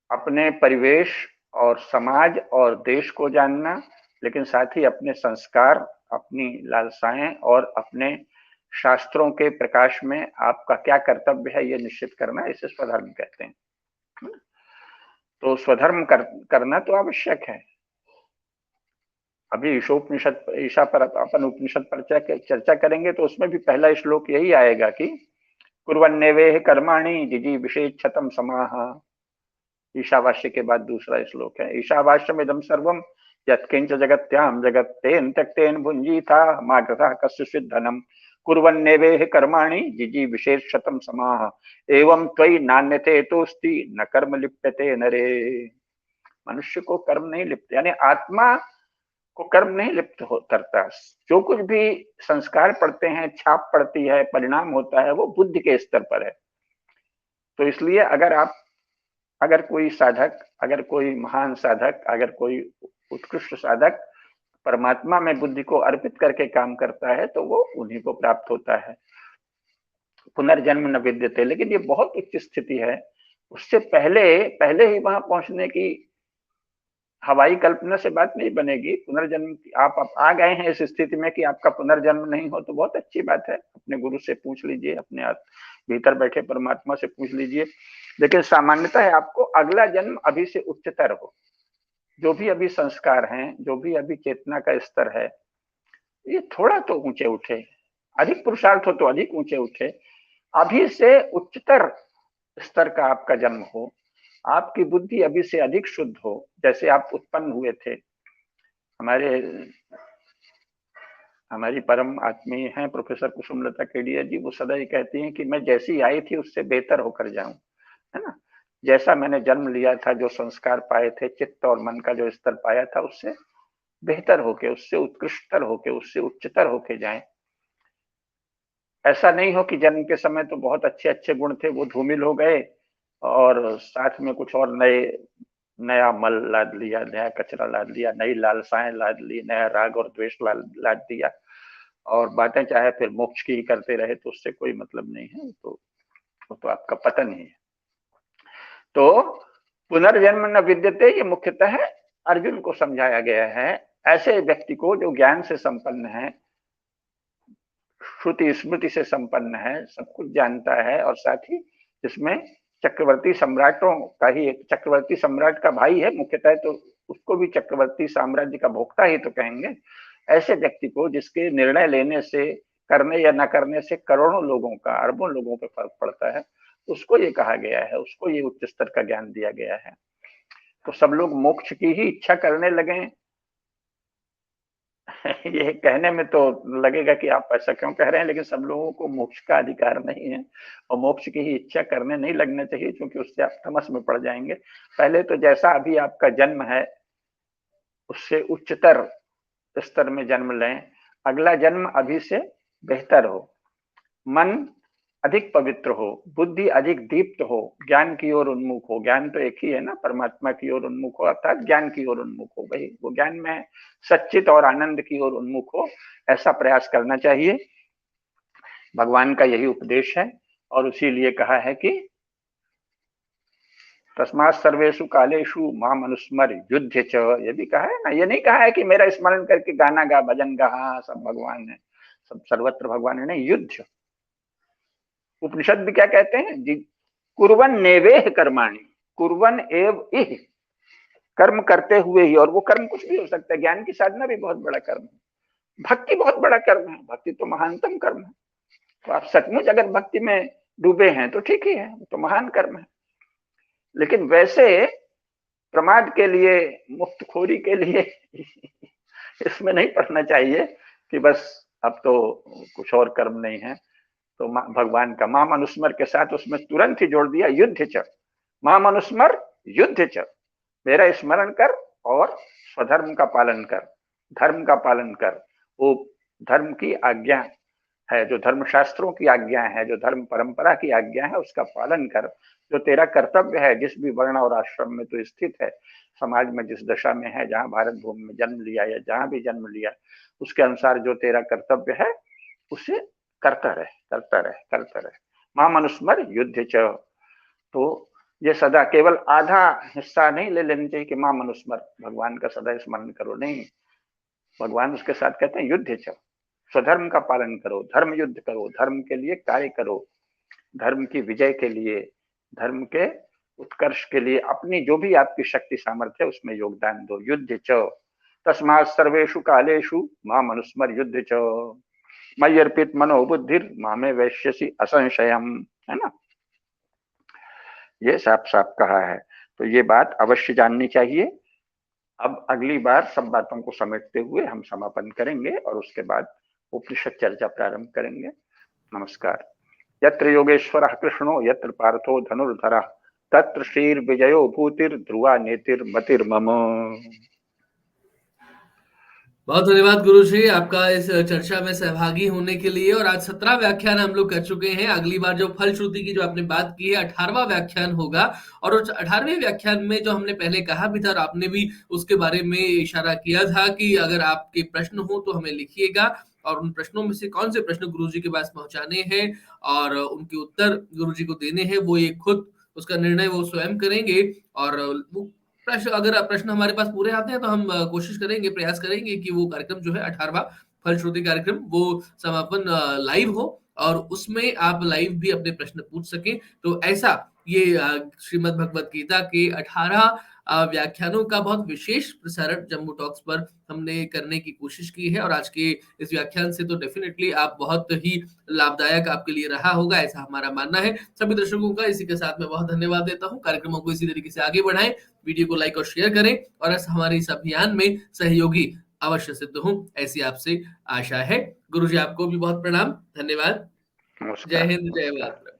अपने परिवेश और समाज और देश को जानना, लेकिन साथ ही अपने संस्कार, अपनी लालसाएं और अपने शास्त्रों के प्रकाश में आपका क्या कर्तव्य है ये निश्चित करना, इसे स्वधर्म कहते हैं। तो स्वधर्म करना तो आवश्यक है। अभी ईशोपनिषद, ईशा पर अपन उपनिषद पर चर्चा करेंगे तो उसमें भी पहला श्लोक यही आएगा कि कुर्वन्नेवेह कर्माणि जिजी विषेक्षतम समाह। ईशावास्य के बाद दूसरा श्लोक है, ईशावास्यम इदम सर्वम यत्किंच जगत्याम जगत्तेन त्यक्तेन भुंजीथा मागधा कस्यचित् धनम कुर्वन्नेवेह कर्माणि जिजी विशेषतम समाह एवं त्वयि नान्यते तोस्ति न कर्म लिप्यते नरे। मनुष्य को कर्म नहीं लिप्त, यानी आत्मा को कर्म नहीं लिप्त करता। जो कुछ भी संस्कार पड़ते हैं, छाप पड़ती है, परिणाम होता है, वो बुद्धि के स्तर पर है। तो इसलिए अगर कोई साधक, अगर कोई महान साधक, अगर कोई उत्कृष्ट साधक परमात्मा में बुद्धि को अर्पित करके काम करता है तो वो उन्हीं को प्राप्त होता है। पुनर्जन्म न विद्यते, लेकिन ये बहुत उच्च स्थिति है। उससे पहले पहले ही वहां पहुंचने की हवाई कल्पना से बात नहीं बनेगी। पुनर्जन्म आप आ गए हैं इस स्थिति में कि आपका पुनर्जन्म नहीं हो तो बहुत अच्छी बात है। अपने गुरु से पूछ लीजिए, अपने भीतर बैठे परमात्मा से पूछ लीजिए। लेकिन सामान्यतः है आपको अगला जन्म अभी से उच्चतर हो। जो भी अभी संस्कार हैं, जो भी अभी चेतना का स्तर है, ये थोड़ा तो ऊंचे उठे, अधिक पुरुषार्थ हो तो अधिक ऊंचे उठे, अभी से उच्चतर स्तर का आपका जन्म हो, आपकी बुद्धि अभी से अधिक शुद्ध हो। जैसे आप उत्पन्न हुए थे, हमारी परम आत्मीय हैं प्रोफेसर कुसुमलता केडिया जी, वो सदा ही कहती हैं कि मैं जैसी आई थी उससे बेहतर होकर जाऊं। है ना। जैसा मैंने जन्म लिया था, जो संस्कार पाए थे, चित्त और मन का जो स्तर पाया था, उससे बेहतर होके, उससे उत्कृष्टतर होके, उससे उच्चतर होके जाएं। ऐसा नहीं हो कि जन्म के समय तो बहुत अच्छे अच्छे गुण थे, वो धूमिल हो गए और साथ में कुछ और नए, नया मल लाद लिया, नया कचरा लाद लिया, नई लालसाएं लाद ली, नया राग और द्वेष लाद दिया, और बातें चाहे फिर मोक्ष की ही करते रहे, तो उससे कोई मतलब नहीं है। तो वो तो आपका पतन ही है। तो पुनर्जन्म न विद्यते, ये मुख्यतः अर्जुन को समझाया गया है। ऐसे व्यक्ति को जो ज्ञान से संपन्न है, श्रुति स्मृति से संपन्न है, सब कुछ जानता है, और साथ ही इसमें चक्रवर्ती सम्राटों का ही, एक चक्रवर्ती सम्राट का भाई है मुख्यतः, तो उसको भी चक्रवर्ती साम्राज्य का भोक्ता ही तो कहेंगे। ऐसे व्यक्ति को, जिसके निर्णय लेने से, करने या न करने से करोड़ों लोगों का, अरबों लोगों पर फर्क पड़ता है, उसको ये कहा गया है, उसको ये उच्च स्तर का ज्ञान दिया गया है। तो सब लोग मोक्ष की ही इच्छा करने लगे। ये कहने में तो लगेगा कि आप ऐसा क्यों कह रहे हैं, लेकिन सब लोगों को मोक्ष का अधिकार नहीं है, और मोक्ष की ही इच्छा करने नहीं लगना चाहिए, क्योंकि उससे आप तमस में पड़ जाएंगे। पहले तो जैसा अभी आपका जन्म है, उससे उच्चतर स्तर में जन्म लें। अगला जन्म अभी से बेहतर हो, मन अधिक पवित्र हो, बुद्धि अधिक दीप्त हो, ज्ञान की ओर उन्मुख हो। ज्ञान तो एक ही है ना, परमात्मा की ओर उन्मुख हो, अर्थात ज्ञान की ओर उन्मुख हो, भाई वो ज्ञान में सच्चित और आनंद की ओर उन्मुख हो, ऐसा प्रयास करना चाहिए। भगवान का यही उपदेश है, और इसीलिए कहा है कि तस्मात् सर्वेषु कालेषु माम अनुस्मर युध्य च, ये भी कहा है ना। ये नहीं कहा है कि मेरा स्मरण करके गाना गा, भजन गा, हाँ सब भगवान है, सब सर्वत्र भगवान है, नहीं, युद्ध। उपनिषद भी क्या कहते हैं जी, कुर्वन नेवेह कर्माणि, कुर्वन एव इह, कर्म करते हुए ही। और वो कर्म कुछ भी हो सकता है, ज्ञान की साधना भी बहुत बड़ा कर्म है, भक्ति बहुत बड़ा कर्म है, भक्ति तो महानतम कर्म है। तो आप सचमुच अगर भक्ति में डूबे हैं तो ठीक ही है, तो महान कर्म है। लेकिन वैसे प्रमाद के लिए, मुक्तखोरी के लिए इसमें नहीं पढ़ना चाहिए कि बस अब तो कुछ और कर्म नहीं है। तो भगवान का माम अनुस्मर के साथ उसमें तुरंत ही जोड़ दिया युद्ध च, माम अनुस्मर युद्ध च, मेरा स्मरण कर और स्वधर्म का पालन कर, धर्म का पालन कर। वो धर्म की आज्ञा है, जो धर्म शास्त्रों की आज्ञा है, जो धर्म परंपरा की आज्ञा है, उसका पालन कर। जो तेरा कर्तव्य है, जिस भी वर्ण और आश्रम में तो स्थित है, समाज में जिस दशा में है, जहां भारत भूमि में जन्म लिया या जहां भी जन्म लिया, उसके अनुसार जो तेरा कर्तव्य है, उसे करता रहे, करता रहे, करता रहे। मां मनुस्मर युद्ध च। तो ये सदा केवल आधा हिस्सा नहीं ले लेना चाहिए कि मां मनुस्मर, भगवान का सदा स्मरण करो, नहीं। भगवान उसके साथ कहते हैं युद्ध च, स्वधर्म का पालन करो, धर्म युद्ध करो, धर्म के लिए कार्य करो, धर्म की विजय के लिए, धर्म के उत्कर्ष के लिए अपनी जो भी आपकी शक्ति सामर्थ्य है उसमें योगदान दो। युद्ध च तस्मात् सर्वेषु कालेषु मां मनुस्मर युद्ध च, मयि अर्पित मनोबुद्धिर मामे वैश्यसि असंशयम, है ना। ये साफ साफ कहा है, तो ये बात अवश्य जाननी चाहिए। अब अगली बार सब बातों को समेटते हुए हम समापन करेंगे, और उसके बाद उपनिषद चर्चा प्रारंभ करेंगे। नमस्कार। यत्र योगेश्वरः कृष्णो यत्र पार्थो धनुर्धरः तत्र श्रीर्विजयो भूतिर् ध्रुवा नेतिर्मतिर्मम। बहुत धन्यवाद गुरु जी, आपका इस चर्चा में सहभागी होने के लिए। और आज 17 व्याख्यान हम लोग कर चुके हैं। अगली बार जो फलश्रुति की जो आपने बात की है, 18वां व्याख्यान होगा। और उस 18वें व्याख्यान में जो हमने पहले कहा भी था, और आपने भी उसके बारे में इशारा किया था कि अगर आपके प्रश्न हो तो हमें लिखिएगा, और उन प्रश्नों में से कौन से प्रश्न गुरु जी के पास पहुंचाने हैं और उनके उत्तर गुरु जी को देने हैं, वो ये खुद उसका निर्णय वो स्वयं करेंगे। और वो प्रश्न हमारे पास पूरे आते हैं तो हम कोशिश करेंगे, प्रयास करेंगे कि वो कार्यक्रम जो है 18वां फलश्रुति कार्यक्रम, वो समापन लाइव हो, और उसमें आप लाइव भी अपने प्रश्न पूछ सकें। तो ऐसा ये श्रीमद् भगवत गीता के 18 व्याख्यानों का बहुत विशेष प्रसारण जम्मू टॉक्स पर हमने करने की कोशिश की है। और आज के इस व्याख्यान से तो डेफिनेटली आप बहुत ही लाभदायक आपके लिए रहा होगा, ऐसा हमारा मानना है। सभी दर्शकों का इसी के साथ मैं बहुत धन्यवाद देता हूँ। कार्यक्रमों को इसी तरीके से आगे बढ़ाएं, वीडियो को लाइक और शेयर करें, और हमारे इस अभियान में सहयोगी अवश्य सिद्ध हो, ऐसी आपसे आशा है। गुरु जी आपको भी बहुत प्रणाम, धन्यवाद। जय नमस्कार, हिंद, जय नमस्कार, भारत।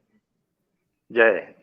जय।